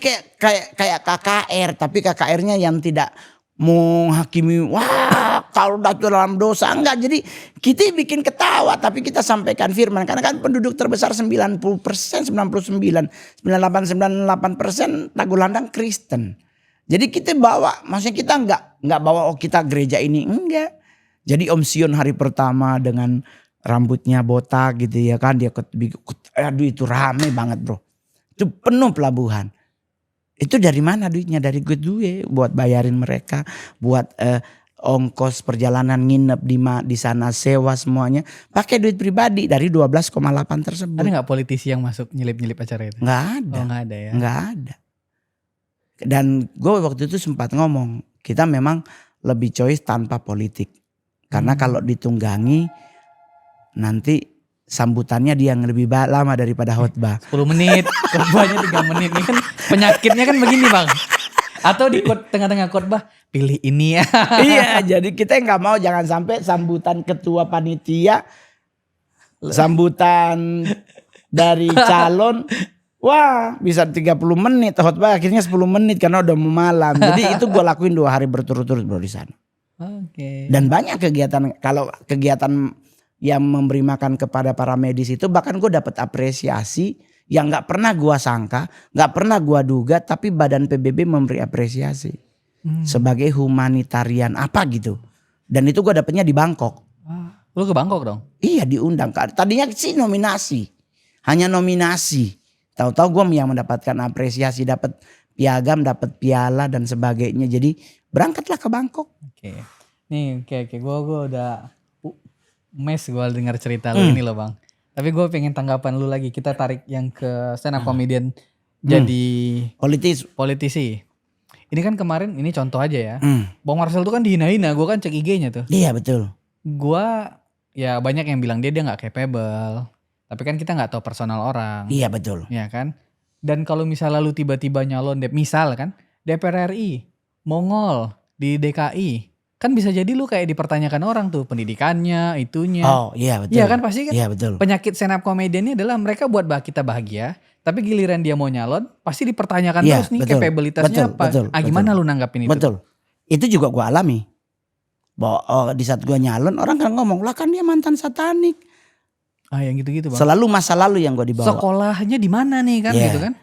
kayak KKR, tapi KKR-nya yang tidak menghakimi, wah kalau itu dalam dosa, enggak. Jadi kita bikin ketawa tapi kita sampaikan firman, karena kan penduduk terbesar 90%, 99, 98, 98% Tagulandang Kristen. Jadi kita bawa, maksudnya kita enggak bawa kita gereja ini, enggak. Jadi Om Sion hari pertama dengan rambutnya botak gitu ya kan, dia aduh itu rame banget bro. Itu penuh pelabuhan. Itu dari mana duitnya? Dari gue buat bayarin mereka, buat ongkos perjalanan nginep di sana, sewa semuanya. Pakai duit pribadi dari 12,8 tersebut. Ada gak politisi yang masuk nyelip-nyelip acara itu? Nggak ada. Oh gak ada ya? Nggak ada. Dan gue waktu itu sempat ngomong, kita memang lebih choice tanpa politik. Karena kalau ditunggangi nanti sambutannya dia yang lebih lama daripada khotbah. 10 menit, khotbahnya 3 menit. Ini kan penyakitnya kan begini Bang. Atau di tengah-tengah khotbah pilih ini ya. Iya, jadi kita nggak mau jangan sampai sambutan ketua panitia, sambutan dari calon, wah bisa 30 menit khotbah akhirnya 10 menit karena udah mau malam. Jadi itu gue lakuin 2 hari berturut-turut bro di sana. Oke. Dan banyak kegiatan, kalau kegiatan yang memberi makan kepada para medis itu bahkan gue dapat apresiasi yang nggak pernah gue sangka, nggak pernah gue duga, tapi Badan PBB memberi apresiasi sebagai humanitarian apa gitu. Dan itu gue dapetnya di Bangkok. Lu ke Bangkok dong? Iya diundang. Tadinya sih nominasi, hanya nominasi. Tahu-tahu gue yang mendapatkan apresiasi, dapat piagam, dapat piala dan sebagainya. Jadi berangkatlah ke Bangkok. Oke. Nih kayak gue udah mes gue dengar cerita lu ini loh Bang. Tapi gue pengen tanggapan lu lagi. Kita tarik yang ke stand up comedian jadi politisi. Ini kan kemarin, ini contoh aja ya. Bang Marcel tuh kan dihina-hina. Gue kan cek IG-nya tuh. Iya betul. Gue ya banyak yang bilang dia gak capable. Tapi kan kita gak tahu personal orang. Iya betul. Ya kan. Dan kalau misalnya lu tiba-tiba nyalon misal kan DPR RI, Mongol di DKI. Kan bisa jadi lu kayak dipertanyakan orang tuh pendidikannya, itunya. Oh iya betul. Iya kan pasti kan. Iya betul. Penyakit stand up comedian ini adalah mereka buat kita bahagia, tapi giliran dia mau nyalon pasti dipertanyakan terus nih capabilitasnya apa. Gimana lu nanggapin itu? Betul. Itu juga gua alami. Bahwa di saat gua nyalon orang kan ngomong, lah kan dia mantan satanik. Yang gitu-gitu Bang. Selalu masa lalu yang gua dibawa. Sekolahnya di mana nih kan gitu kan.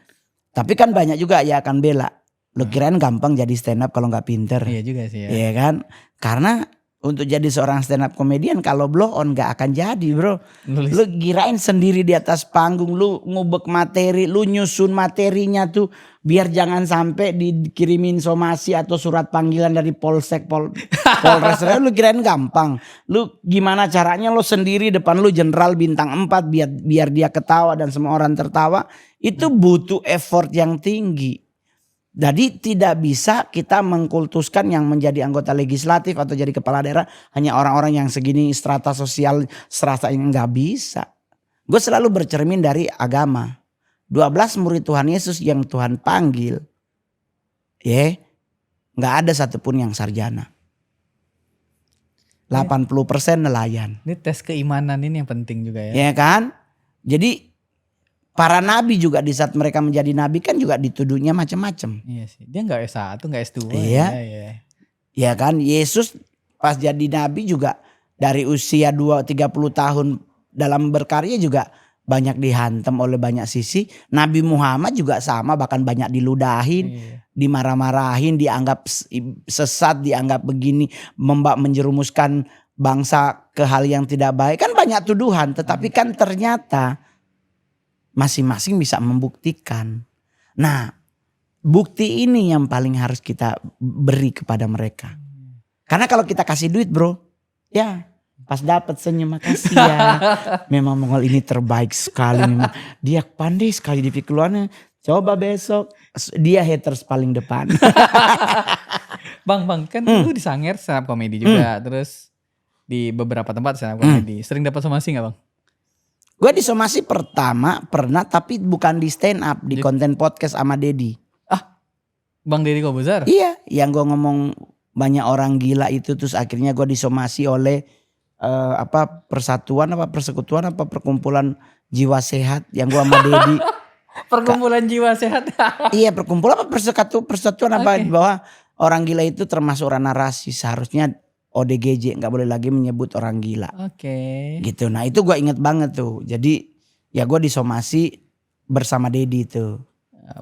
Tapi kan banyak juga ya akan bela. Lu kirain gampang jadi stand up kalau gak pinter. Iya juga sih ya. Iya kan. Karena untuk jadi seorang stand up comedian kalau blow on gak akan jadi bro. Lu kirain sendiri di atas panggung, lu ngubek materi, lu nyusun materinya tuh biar jangan sampai dikirimin somasi atau surat panggilan dari Polsek, Polres. Lu kirain gampang. Lu gimana caranya lu sendiri depan lu jenderal bintang 4 biar dia ketawa dan semua orang tertawa. Itu butuh effort yang tinggi. Jadi tidak bisa kita mengkultuskan yang menjadi anggota legislatif atau jadi kepala daerah hanya orang-orang yang segini strata sosial, strata yang nggak bisa. Gue selalu bercermin dari agama. 12 murid Tuhan Yesus yang Tuhan panggil, nggak ada satupun yang sarjana. 80% nelayan. Ini tes keimanan ini yang penting juga ya. Ya kan? Jadi para nabi juga di saat mereka menjadi nabi kan juga dituduhnya macam-macam. Iya sih. Dia nggak S1, nggak S2. Iya. Ya kan, Yesus pas jadi nabi juga dari usia 30 tahun dalam berkarya juga banyak dihantam oleh banyak sisi. Nabi Muhammad juga sama, bahkan banyak diludahin, dimarah-marahin, dianggap sesat, dianggap begini, menjerumuskan bangsa ke hal yang tidak baik. Kan banyak tuduhan, tetapi kan ternyata masing-masing bisa membuktikan. Nah, bukti ini yang paling harus kita beri kepada mereka. Karena kalau kita kasih duit bro, ya Pas dapat senyum, makasih ya. Memang Mongol ini terbaik sekali. Memang dia pandai sekali di pikirnya. Coba besok. Dia haters paling depan. Bang kan lu di Sanger stand up comedy juga. Terus di beberapa tempat stand up comedy. Sering dapat somasi gak bang? Gue di somasi pertama pernah, tapi bukan di stand up. Di konten podcast sama Dedi. Bang Deddy Kobuzer? Iya, yang gue ngomong banyak orang gila itu. Terus akhirnya gue disomasi oleh persatuan apa persekutuan apa perkumpulan jiwa sehat yang gue sama Dedi. Perkumpulan jiwa sehat. Iya, perkumpulan apa persatuan apa bahwa orang gila itu termasuk ranah rasis, seharusnya ODGJ nggak boleh lagi menyebut orang gila. Oke. Gitu. Nah itu gue inget banget tuh. Jadi ya gue disomasi bersama Dedi tuh.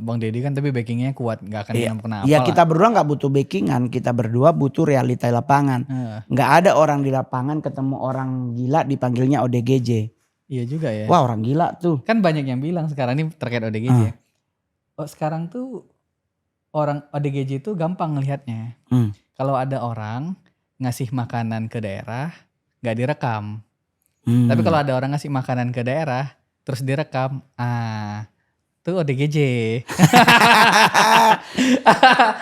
Bang Deddy kan tapi backingnya kuat, nggak akan kenapa-napa. Iya, kita berdua nggak butuh backingan, kita berdua butuh realita lapangan. Nggak ada orang di lapangan ketemu orang gila dipanggilnya ODGJ. Iya juga ya. Wah, orang gila tuh. Kan banyak yang bilang sekarang ini terkait ODGJ. Oh, sekarang tuh orang ODGJ itu gampang ngelihatnya. Kalau ada orang ngasih makanan ke daerah nggak direkam. Tapi kalau ada orang ngasih makanan ke daerah terus direkam, tuh ODGJ.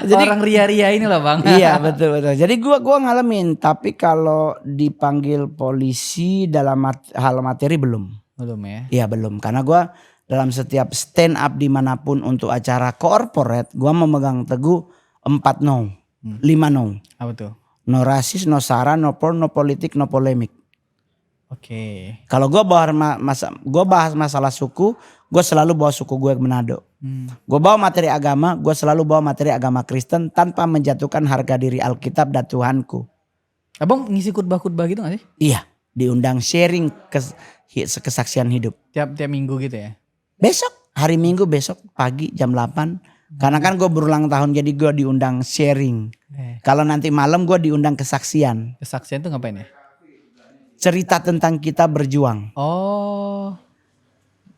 Jadi, orang ria-ria ini loh bang. Iya betul. Jadi gua ngalamin. Tapi kalau dipanggil polisi dalam hal materi belum. Belum ya? Iya belum. Karena gua dalam setiap stand up dimanapun untuk acara corporate, gua memegang teguh 4 no, 5 no. Apa tuh? No rasis, no sara, no porn, no politik, no polemik. Oke. Kalau gue bahas masalah suku, gue selalu bawa suku gue ke Manado. Gue bawa materi agama, gue selalu bawa materi agama Kristen tanpa menjatuhkan harga diri Alkitab dan Tuhanku. Abang ngisi khutbah-khutbah gitu gak sih? Iya, diundang sharing kesaksian hidup. Tiap minggu gitu ya? Besok, hari Minggu besok pagi jam 8. Karena kan gue berulang tahun jadi gue diundang sharing. Kalau nanti malam gue diundang kesaksian. Kesaksian tuh ngapain ya? Cerita tentang kita berjuang. Oh.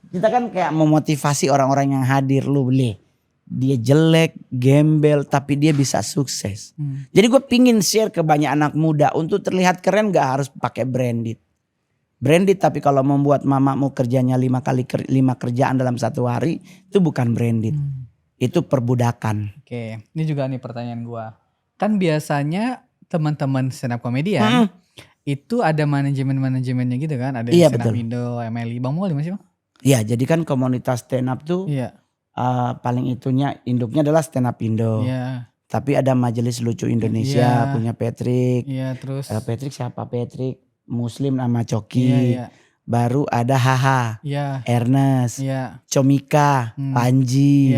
Kita kan kayak memotivasi orang-orang yang hadir. Lu boleh. Dia jelek, gembel, tapi dia bisa sukses. Jadi gue pingin share ke banyak anak muda. Untuk terlihat keren gak harus pakai branded. Branded tapi kalau membuat mamamu kerjanya 5 kerjaan dalam 1 hari. Itu bukan branded. Itu perbudakan. Oke, ini juga nih pertanyaan gue. Kan biasanya teman-teman stand up comedian itu ada manajemennya gitu kan, ada stand up Indo, MLI, Bang Mongol masih bang? Iya, jadi kan komunitas stand up tuh paling induknya adalah stand up Indo. Iya. Tapi ada Majelis Lucu Indonesia, punya Patrick. Iya, terus Patrick siapa? Patrick Muslim nama Coki. Baru ada Haha, Ernest, Comika, Panji.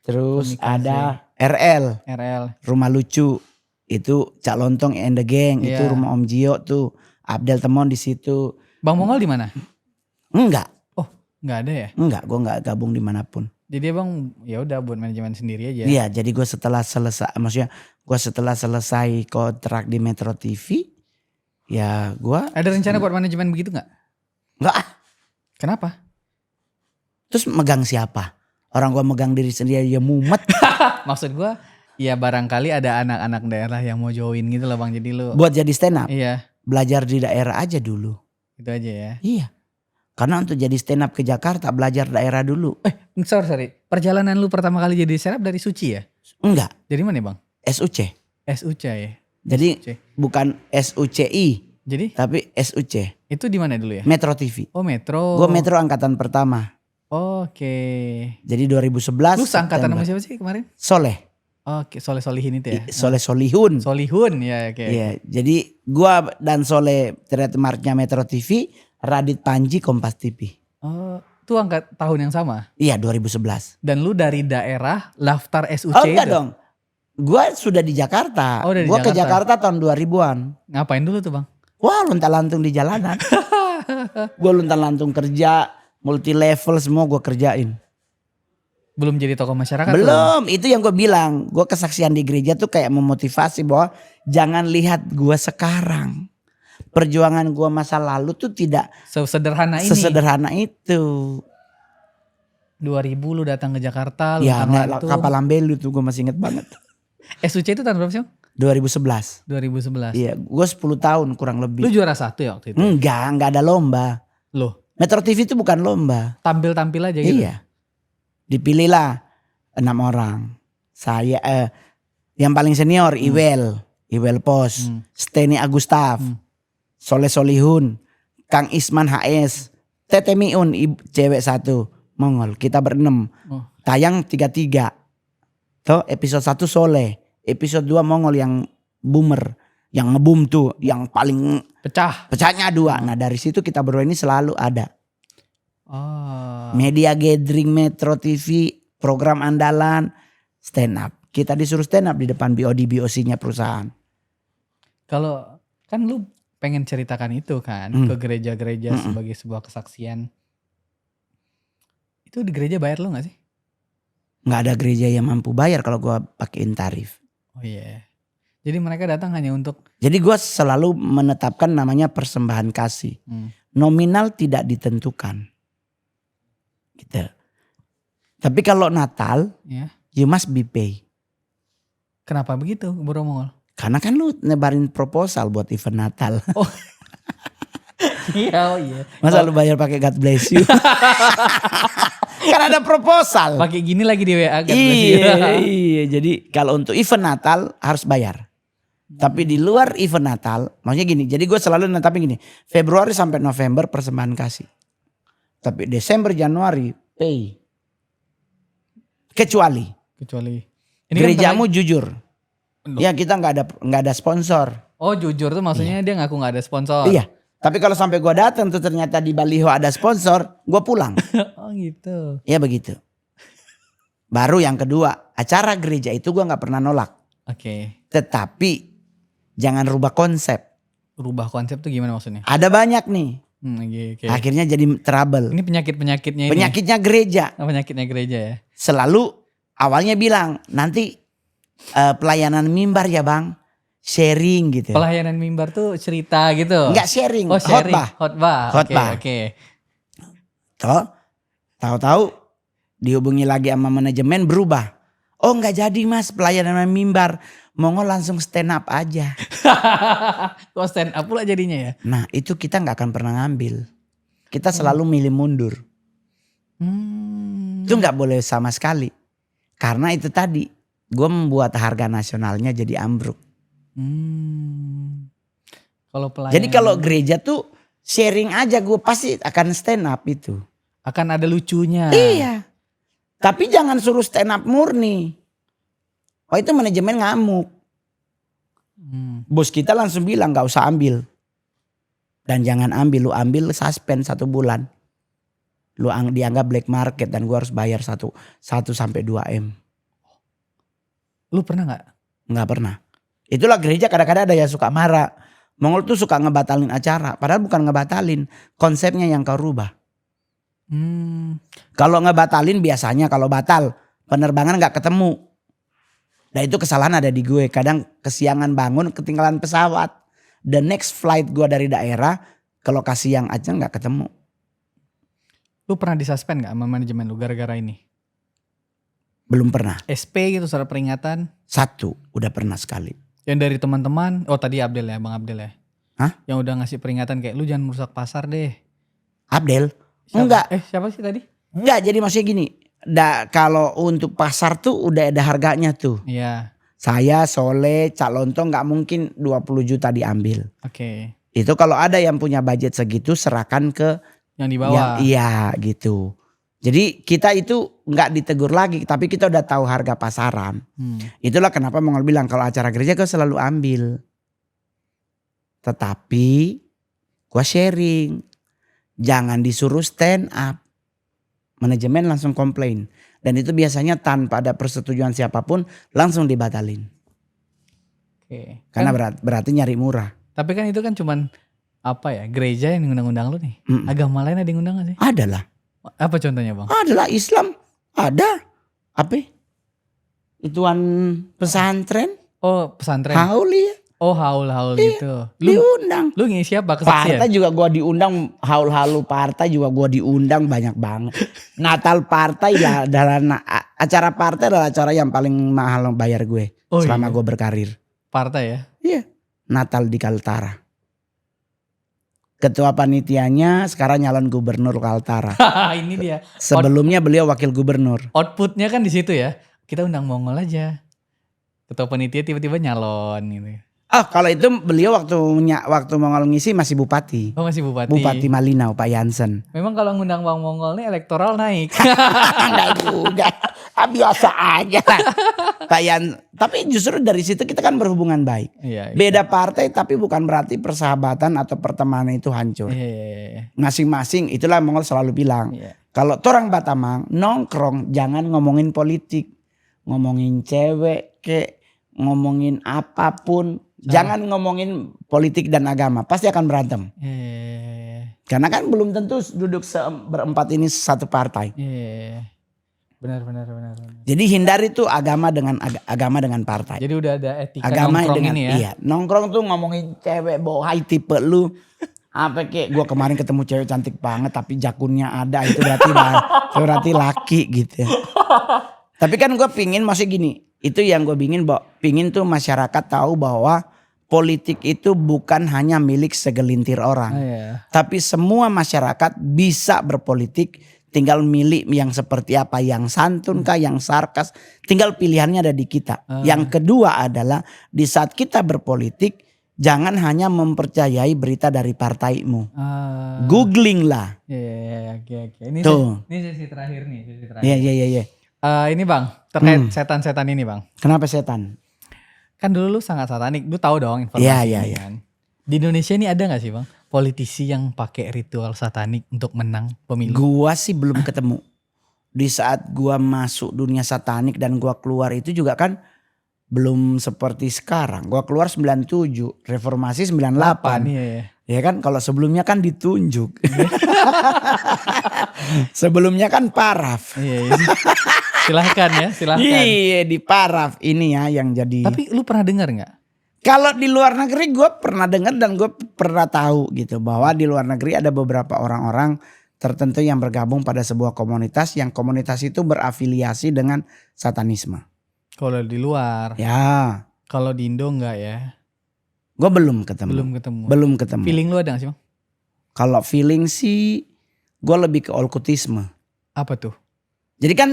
Terus ada RL, Rumah Lucu. Itu Cak Lontong and the Gang, itu rumah Om Jio tuh. Abdel Temon di situ. Bang Mongol di mana? Enggak. Oh, enggak ada ya? Enggak, gue enggak gabung dimanapun. Jadi bang, ya udah buat manajemen sendiri aja. Iya, jadi gue setelah selesai kontrak di Metro TV, ya gue. Ada rencana buat manajemen begitu nggak? Enggak. Kenapa? Terus megang siapa? Orang gue megang diri sendiri ya mumet. Maksud gue. Ya barangkali ada anak-anak daerah yang mau join gitu loh bang, jadi lu. Buat jadi stand up? Iya. Belajar di daerah aja dulu. Itu aja ya? Iya. Karena untuk jadi stand up ke Jakarta belajar daerah dulu. Sorry. Perjalanan lu pertama kali jadi stand up dari Suci ya? Enggak. Dari mana bang? SUC. SUC ya? Jadi bukan SUCI. Jadi? Tapi SUC. Itu di mana dulu ya? Metro TV. Oh Metro. Gue Metro angkatan pertama. Oke. Jadi 2011. Lu seangkatan sama siapa sih kemarin? Soleh. Oke, Soleh Solihin itu ya? Soleh Solihun. Solihun ya oke. Iya, jadi gua dan Soleh trademarknya Metro TV, Radit Panji Kompas TV. Oh, itu tahun yang sama? Iya, 2011. Dan lu dari daerah Laftar SUC itu? Enggak itu? Dong. Gua sudah di Jakarta. Gua ke Jakarta tahun 2000-an. Ngapain dulu tuh bang? Wah, lontar-lantung di jalanan. Gua lontar-lantung kerja, multi level semua gua kerjain. Belum jadi tokoh masyarakat? Belum, itu yang gue bilang. Gue kesaksian di gereja tuh kayak memotivasi bahwa jangan lihat gue sekarang. Perjuangan gue masa lalu tuh tidak sesederhana itu. 2000 lu datang ke Jakarta, lu ya, naik kapal Lambelu tuh gue masih inget banget. SUC itu tahun berapa sih? 2011. 2011. Iya, gue 10 tahun kurang Lu lebih. juara 1 ya waktu itu? Enggak ada lomba. Loh, Metro TV itu bukan lomba. tampil-tampil aja gitu? Iya. Dipilihlah 6 orang. Saya yang paling senior Iwel Pos, Steny Agustaf, Soleh Solihun, Kang Isman HS, Tete Miun cewek 1, Mongol. Kita berenam. Tayang 3-3. Tuh episode 1 Soleh, episode 2 Mongol yang boomer, yang ngebum tuh, yang paling pecahnya 2. Nah dari situ kita berdua ini selalu ada. Media gathering Metro TV, program andalan, stand up. Kita disuruh stand up di depan BOD-BOC-nya perusahaan. Kalau kan lu pengen ceritakan itu kan ke gereja-gereja sebagai sebuah kesaksian. Itu di gereja bayar lu gak sih? Nggak ada gereja yang mampu bayar kalau gua pakein tarif. Oh iya. Jadi mereka datang hanya untuk. Jadi gua selalu menetapkan namanya persembahan kasih. Nominal tidak ditentukan. Gitu. Tapi kalau Natal, you must be pay. Kenapa begitu, Bro Mongol? Karena kan lu nebarin proposal buat event Natal. Oh. Iya. Masa lu bayar pakai God bless you? Kan ada proposal. Pakai gini lagi di WA God bless you. Iya. Jadi kalau untuk event Natal harus bayar. Tapi di luar event Natal, maksudnya gini. Jadi gue selalu netapin gini. Februari sampai November persembahan kasih. Tapi Desember Januari pay. Kecuali Ini gerejamu kan jujur. Loh. Ya kita nggak ada sponsor. Oh jujur tuh maksudnya dia ngaku nggak ada sponsor. Iya. Tapi kalau sampai gue datang tuh ternyata di baliho ada sponsor, gue pulang. Oh gitu. Ya begitu. Baru yang kedua, acara gereja itu gue nggak pernah nolak. Oke. Tetapi jangan rubah konsep. Rubah konsep tuh gimana maksudnya? Ada banyak nih. Okay. Akhirnya jadi trouble. Ini penyakitnya ini. Penyakitnya gereja. Penyakitnya gereja ya. Selalu awalnya bilang nanti pelayanan mimbar ya bang. Sharing gitu. Pelayanan mimbar tuh cerita gitu. Enggak sharing. Oh sharing. Khotbah. Oke. Tahu-tahu dihubungi lagi sama manajemen berubah. Oh enggak jadi mas pelayanan mimbar. Mongol langsung stand up aja. Kok stand up pula jadinya ya? Nah itu kita gak akan pernah ngambil. Kita selalu milih mundur. Itu gak boleh sama sekali. Karena itu tadi. Gue membuat harga nasionalnya jadi ambruk. Jadi kalau gereja tuh sharing aja gue pasti akan stand up itu. Akan ada lucunya. Iya. Tapi jangan suruh stand up murni. Oh itu manajemen ngamuk. Bos kita langsung bilang gak usah ambil. Dan jangan ambil, lu ambil suspend 1 bulan. Lu dianggap black market dan gue harus bayar 1 sampai 2 M. Lu pernah gak? Gak pernah. Itulah gereja kadang-kadang ada yang suka marah. Mongol tuh suka ngebatalin acara. Padahal bukan ngebatalin. Konsepnya yang kau rubah. Kalau ngebatalin biasanya kalau batal. Penerbangan gak ketemu. Nah itu kesalahan ada di gue. Kadang kesiangan bangun ketinggalan pesawat. The next flight gue dari daerah ke lokasi yang aja gak ketemu. Lu pernah disuspend gak sama manajemen lu gara-gara ini? Belum pernah. SP gitu surat peringatan? 1 udah pernah sekali. Yang dari teman-teman, oh tadi Abdel ya, Bang Abdel ya. Hah? Yang udah ngasih peringatan kayak lu jangan merusak pasar deh. Abdel? Siapa? Enggak. Siapa sih tadi? Enggak, jadi maksudnya gini. Kalau untuk pasar tuh udah ada harganya tuh. Iya. Saya, Soleh, Cak Lontong gak mungkin 20 juta diambil. Oke. Itu kalau ada yang punya budget segitu serahkan ke yang di bawah. Iya gitu. Jadi kita itu gak ditegur lagi. Tapi kita udah tahu harga pasaran. Itulah kenapa Mongol bilang kalau acara gereja gue selalu ambil. Tetapi gue sharing. Jangan disuruh stand up. Manajemen langsung komplain. Dan itu biasanya tanpa ada persetujuan siapapun langsung dibatalin. Oke. Karena berarti nyari murah. Tapi kan itu kan cuman apa ya, gereja yang ngundang-undang lu nih. Agama lain ada yang ngundang gak sih? Adalah. Apa contohnya bang? Adalah Islam. Ada. Apa? Ituan pesantren. Oh pesantren. Haul ya. Oh haul gitu. Lu diundang. Lu ngisi apa kesaksian? Partai juga gua diundang. Haul partai juga gua diundang banyak banget. Natal partai ya adalah acara partai adalah acara yang paling mahal bayar gue selama gue berkarir. partai ya? Iya, Natal di Kaltara. Ketua panitianya sekarang nyalon gubernur Kaltara. Ini dia. Sebelumnya beliau wakil gubernur. Outputnya kan di situ ya. Kita undang Mongol aja. Ketua panitia tiba-tiba nyalon gitu. Kalau itu beliau waktu Mongol ngisi masih bupati. Oh masih bupati. Bupati Malinau, Pak Jansen. Memang kalau ngundang Bang Mongol nih elektoral naik. Enggak juga. Biasa aja. Pak tapi justru dari situ kita kan berhubungan baik. Iya. Beda partai tapi bukan berarti persahabatan atau pertemanan itu hancur. Iya. Masing-masing itulah Mongol selalu bilang. Iya. Kalau orang Batamang nongkrong jangan ngomongin politik. Ngomongin cewek ngomongin apapun. Jangan ngomongin politik dan agama, pasti akan berantem. Karena kan belum tentu duduk berempat ini satu partai. Benar. Jadi hindari tuh agama dengan partai. Jadi udah ada etika agama nongkrong dengan, ini ya. Iya, nongkrong tuh ngomongin cewek bohai tipe lu. Apa kayak gue kemarin ketemu cewek cantik banget tapi jakunnya ada, itu berarti laki gitu. Tapi kan gue pingin masih gini. Itu yang gue pingin tuh masyarakat tahu bahwa politik itu bukan hanya milik segelintir orang. Tapi semua masyarakat bisa berpolitik, tinggal milih yang seperti apa, yang santun kah, yang sarkas, tinggal pilihannya ada di kita. Yang kedua adalah di saat kita berpolitik, jangan hanya mempercayai berita dari partaimu. Googling lah. Oke. Ini sesi terakhir nih. Iya. Ini Bang, terkait setan-setan ini Bang. Kenapa setan? Kan dulu lu sangat satanik, lu tahu dong informasi ini kan. Di Indonesia ini ada gak sih Bang politisi yang pakai ritual satanik untuk menang pemilu? Gua sih belum ketemu. Di saat gua masuk dunia satanik dan gua keluar itu juga kan belum seperti sekarang. Gua keluar 97, reformasi 98. Iya. Ya kan kalau sebelumnya kan ditunjuk. Sebelumnya kan paraf. Iya. Silahkan. Iya di paraf ini ya yang jadi. Tapi lu pernah dengar gak? Kalau di luar negeri gue pernah dengar dan gue pernah tahu gitu. Bahwa di luar negeri ada beberapa orang-orang tertentu yang bergabung pada sebuah komunitas. Yang komunitas itu berafiliasi dengan satanisme. Kalau di luar. Ya. Kalau di Indo enggak ya? Gue belum ketemu. Belum ketemu. Feeling lu ada gak sih Bang? Kalau feeling sih gue lebih ke okkultisme. Apa tuh? Jadi kan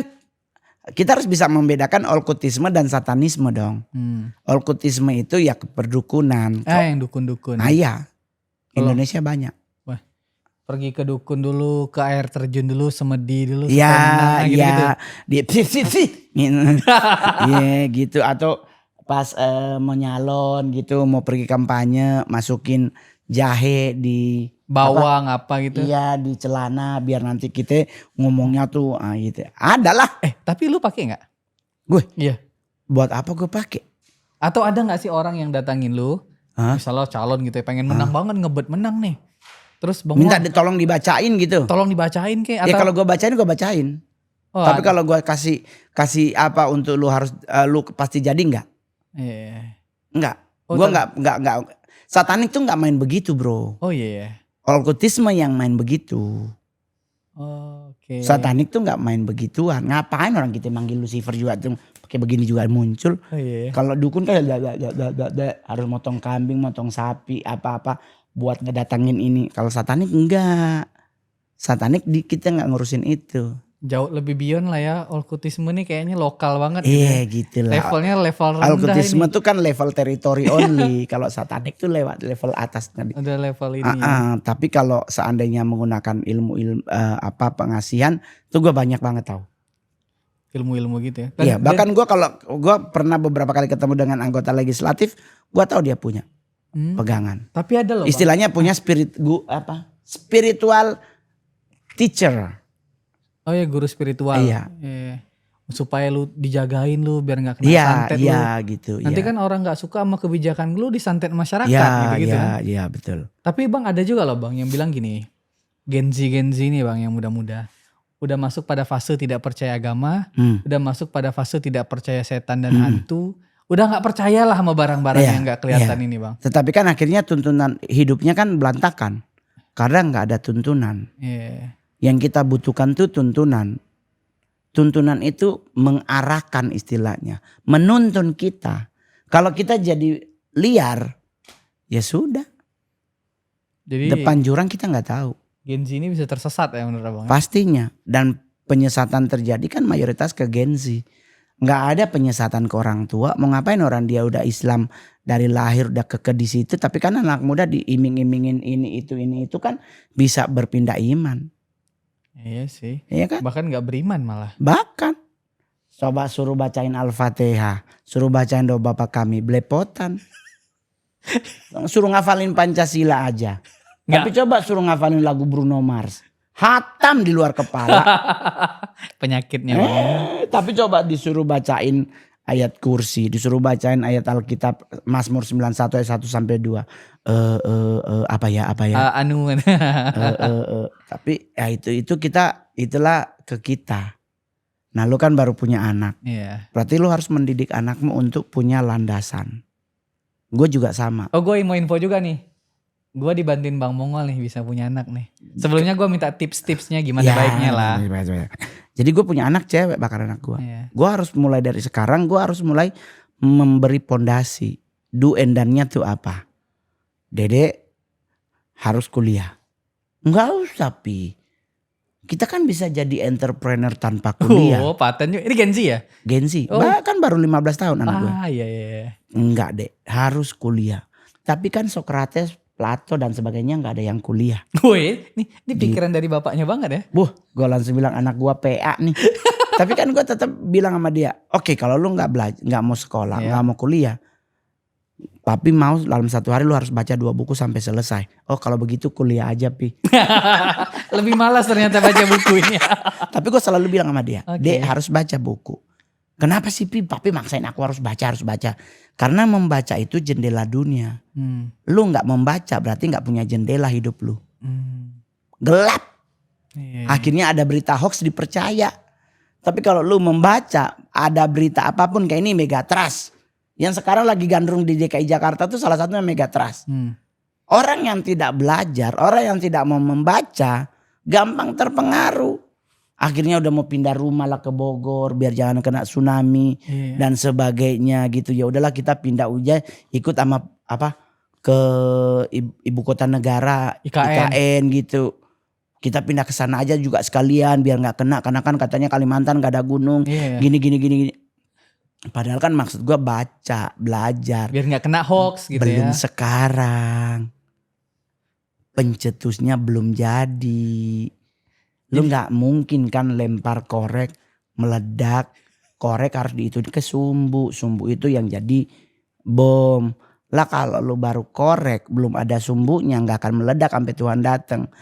kita harus bisa membedakan okkultisme dan satanisme dong. Okkultisme itu ya keperdukunan. Yang dukun-dukun. Iya. Indonesia banyak. Wah, pergi ke dukun dulu, ke air terjun dulu, semedi dulu. Iya. Iya gitu. Atau pas mau nyalon gitu, mau pergi kampanye, masukin jahe di bawang apa gitu. Iya di celana biar nanti kita ngomongnya tuh gitu. Ada lah. Tapi lu pakai nggak? Gue? Iya. Buat apa gue pakai? Atau ada nggak sih orang yang datangin lu? Misalnya calon gitu ya, pengen menang banget, ngebet menang nih. Terus Bang minta tolong dibacain gitu. Tolong dibacain kayak. Ya kalau gue bacain gue bacain. Tapi kalau gue kasih apa untuk lu harus lu pasti jadi nggak? Enggak. Gue nggak. Satanik tuh nggak main begitu bro. Oh iya. Okkultisme yang main begitu. Oke. Satanik tuh nggak main begituan. Ngapain orang kita manggil Lucifer juga tuh pakai begini juga muncul. Kalau dukun kan harus motong kambing, motong sapi, apa-apa buat ngedatangin ini. Kalau satanik enggak. Satanik kita nggak ngurusin itu. Jauh lebih beyond lah ya, okkultisme nih kayaknya lokal banget. Iya gitu lah. Levelnya level rendah. Okkultisme tuh kan level territory only. Kalau satanik tuh lewat level atasnya. Udah level ini. Tapi kalau seandainya menggunakan ilmu pengasihan, tuh gue banyak banget tahu. Ilmu-ilmu gitu ya. Iya, bahkan gue kalau gue pernah beberapa kali ketemu dengan anggota legislatif, gue tahu dia punya pegangan. Tapi ada loh. Istilahnya punya spiritual teacher. Oh ya guru spiritual. Iya. Supaya lu dijagain lu biar gak kena santet lu. Iya gitu. Nanti kan orang gak suka sama kebijakan lu disantet masyarakat gitu-gitu kan. Iya betul. Tapi Bang ada juga loh Bang yang bilang gini. Gen Z nih Bang yang muda-muda. Udah masuk pada fase tidak percaya agama. Udah masuk pada fase tidak percaya setan dan hantu. Udah gak percayalah sama barang-barang yang gak kelihatan ini Bang. Tetapi kan akhirnya tuntunan hidupnya kan berantakan. Karena gak ada tuntunan. Yang kita butuhkan tuh tuntunan. Tuntunan itu mengarahkan istilahnya. Menuntun kita. Kalau kita jadi liar, ya sudah. Jadi Depan jurang kita nggak tahu. Gen Z ini bisa tersesat ya menurut abang? Pastinya. Dan penyesatan terjadi kan mayoritas ke Gen Z. Nggak ada penyesatan ke orang tua. Mau ngapain orang dia udah Islam dari lahir udah keke di situ. Tapi kan anak muda diiming-imingin ini itu kan bisa berpindah iman. Iya sih. Iya kan? Bahkan nggak beriman malah. Bahkan. Coba suruh bacain Al-Fatihah. Suruh bacain doa Bapa Kami. Belepotan. Suruh ngafalin Pancasila aja. Nggak. Tapi coba suruh ngafalin lagu Bruno Mars. Hatam di luar kepala. Penyakitnya Bang. Tapi coba disuruh bacain ayat kursi. Disuruh bacain ayat Alkitab Mazmur 91 ayat 1 sampai 2. Apa ya. Tapi ya itu itulah ke kita. Nah lu kan baru punya anak. Iya. Berarti lu harus mendidik anakmu untuk punya landasan. Gue juga sama. Oh gue mau info juga nih. Gue dibantuin Bang Mongol nih bisa punya anak nih. Sebelumnya gue minta tips-tipsnya gimana baiknya lah. Jadi gue punya anak cewek bakal anak gue. Iya. Gue harus mulai dari sekarang. Gue harus mulai memberi pondasi. Do and done-nya tuh apa? Dede harus kuliah. Enggak usah Pi. Kita kan bisa jadi entrepreneur tanpa kuliah. Oh paten juga. Ini Gen Z ya? Gen Z. Oh. Bahkan baru 15 tahun anak gue. Iya. Enggak deh. Harus kuliah. Tapi kan Socrates, Plato dan sebagainya nggak ada yang kuliah. Woi, ini pikiran dari bapaknya banget ya? Gue langsung bilang anak gue PA nih. Tapi kan gue tetap bilang sama dia, oke, kalau lu nggak belajar, nggak mau sekolah, nggak mau kuliah, tapi mau dalam satu hari lu harus baca 2 buku sampai selesai. Oh kalau begitu kuliah aja Pi. Lebih malas ternyata baca buku ini. Tapi gue selalu bilang sama dia, Oke. Dek harus baca buku. Kenapa sih Pi? Papi maksain aku harus baca. Karena membaca itu jendela dunia. Lu gak membaca berarti gak punya jendela hidup lu. Gelap. Iya. Akhirnya ada berita hoax dipercaya. Tapi kalau lu membaca ada berita apapun kayak ini Megatrust. Yang sekarang lagi gandrung di DKI Jakarta tuh salah satunya Megatrust. Orang yang tidak belajar, orang yang tidak mau membaca gampang terpengaruh. Akhirnya udah mau pindah rumah lah ke Bogor biar jangan kena tsunami dan sebagainya gitu. Ya udahlah kita pindah aja ikut sama ke ibu kota negara IKN gitu. Kita pindah ke sana aja juga sekalian biar nggak kena karena kan katanya Kalimantan gak ada gunung. Gini. Padahal kan maksud gue baca, belajar. Biar nggak kena hoax gitu. Belum ya. sekarang. Pencetusnya belum jadi. Lu gak mungkin kan lempar korek, meledak. Korek harus diitu ke sumbu. Sumbu itu yang jadi bom. Lah kalau lu baru korek, belum ada sumbunya gak akan meledak sampai Tuhan datang.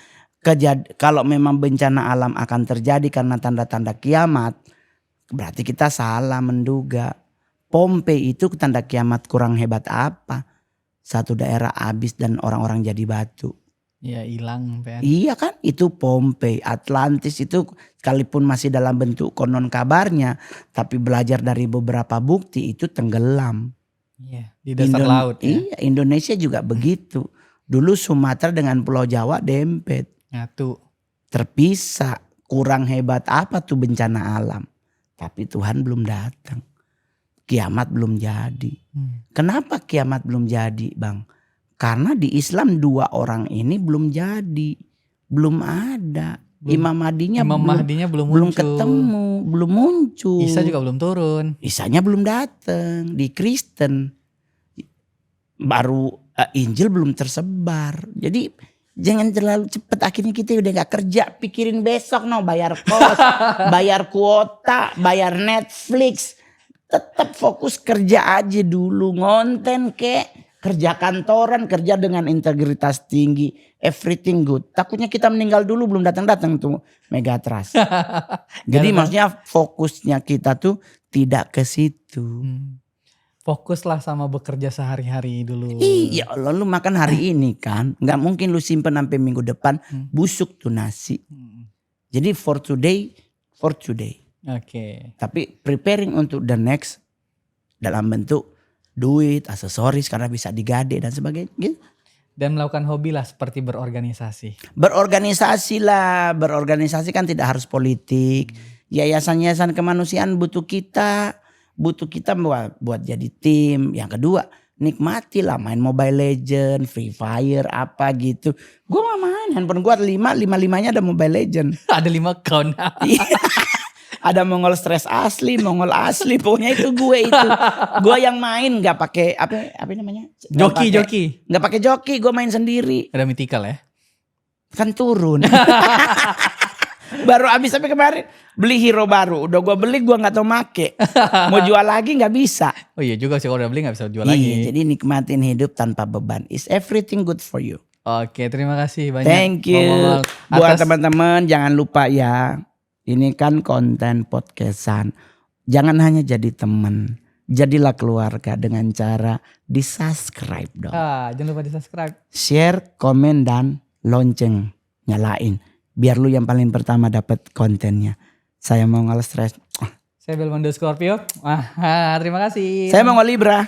Kalau memang bencana alam akan terjadi karena tanda-tanda kiamat. Berarti kita salah menduga. Pompei itu tanda kiamat kurang hebat apa? Satu daerah habis dan orang-orang jadi batu. Ya hilang. Iya kan itu Pompei. Atlantis itu sekalipun masih dalam bentuk konon kabarnya. Tapi belajar dari beberapa bukti itu tenggelam. Iya di dasar laut ya. Iya Indonesia juga begitu. Dulu Sumatera dengan Pulau Jawa dempet. Nyatu. Terpisah. Kurang hebat apa tuh bencana alam. Tapi Tuhan belum datang. Kiamat belum jadi. Kenapa kiamat belum jadi Bang? Karena di Islam 2 orang ini belum jadi. Belum ada. Imam Mahdinya belum ketemu. Belum muncul. Isa juga belum turun. Isanya belum datang. Di Kristen. Baru Injil belum tersebar. Jadi jangan terlalu cepat. Akhirnya kita udah gak kerja. Pikirin besok bayar kos. Bayar kuota. Bayar Netflix. Tetap fokus kerja aja dulu. Ngonten kek. Kerja kantoran, kerja dengan integritas tinggi, everything good. Takutnya kita meninggal dulu belum datang-datang tuh Megatrust. Jadi maksudnya fokusnya kita tuh tidak ke situ. Fokuslah sama bekerja sehari-hari dulu. Iya Allah lu makan hari ini kan. Gak mungkin lu simpen sampai minggu depan busuk tuh nasi. Jadi for today. Oke. Tapi preparing untuk the next dalam bentuk duit, aksesoris karena bisa digade dan sebagainya gitu. Dan melakukan hobi lah seperti berorganisasi. Berorganisasi kan tidak harus politik. Yayasan-yayasan kemanusiaan butuh kita buat jadi tim. Yang kedua nikmati lah main Mobile Legend, Free Fire apa gitu. Gue mah main, handphone gue ada 5-5-nya ada Mobile Legend. Ada 5 account. Ada Mongol Stress asli, Mongol asli, pokoknya itu gue itu. Gue yang main nggak pakai apa namanya? Joki. Nggak pakai joki, gue main sendiri. Ada mythical ya? Kan turun. Baru abis sampai kemarin beli hero baru, udah gue beli gue nggak tahu make. Mau jual lagi nggak bisa. Oh iya juga sih, kalau udah beli nggak bisa jual Iya, lagi. jadi nikmatin hidup tanpa beban. Is everything good for you? Oke, terima kasih banyak. Thank you. Ngomong Buat atas- teman-teman jangan lupa ya. Ini kan konten podcastan. Jangan hanya jadi teman. Jadilah keluarga dengan cara di-subscribe dong. jangan lupa di subscribe. Share, komen, dan lonceng. Nyalain. Biar lu yang paling pertama dapat kontennya. Saya Mongol Stress. Saya Belmondo Scorpio. Terima kasih. Saya Mongol Libra.